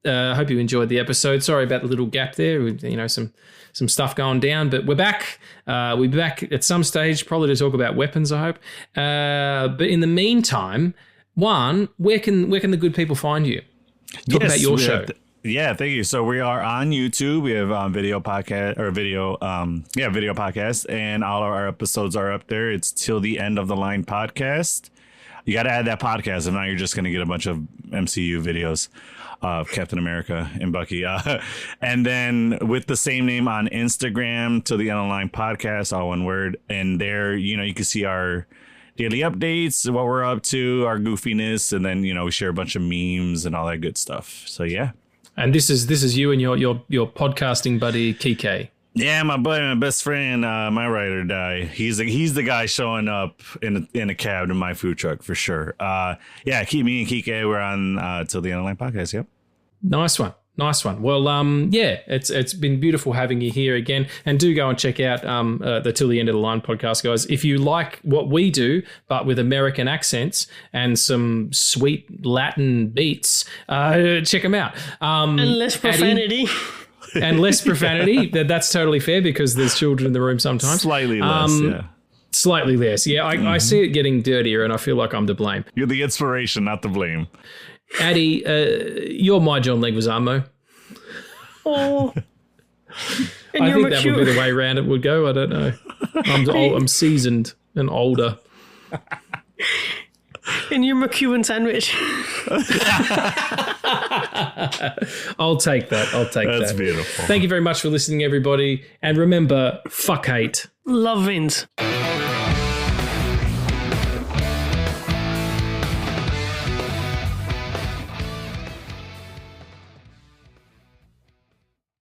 I hope you enjoyed the episode. Sorry about the little gap there. Some stuff going down, but we're back. We'll be back at some stage, probably to talk about weapons, I hope. But in the meantime, Juan, where can the good people find you? Talk about your show. Thank you. So we are on YouTube. We have video podcast, and all of our episodes are up there. It's Till the End of the Line podcast. You got to add that podcast, if not, you're just going to get a bunch of MCU videos of Captain America and Bucky. And then with the same name on Instagram, Till the End of the Line podcast, all one word. And there, you can see our daily updates, what we're up to, our goofiness, and then we share a bunch of memes and all that good stuff. So yeah. And this is you and your podcasting buddy Kike. Yeah, my buddy, my best friend, my ride or die. He's the guy showing up in a cab to my food truck for sure. Keep me and Kike. We're on Till the End of the Line podcast. Yep. Nice one. Well, it's been beautiful having you here again. And do go and check out the Till the End of the Line podcast, guys. If you like what we do, but with American accents and some sweet Latin beats, check them out. And less profanity. And less profanity. That's totally fair because there's children in the room sometimes. Slightly less, yeah. Slightly less. Yeah, I see it getting dirtier and I feel like I'm to blame. You're the inspiration, not the blame. Addie, you're my John Leguizamo. Oh. And I think that would be the way around it would go. I don't know. I'm seasoned and older. And your McEwen sandwich. I'll take that. That's beautiful. Thank you very much for listening, everybody. And remember, fuck hate. Love wins.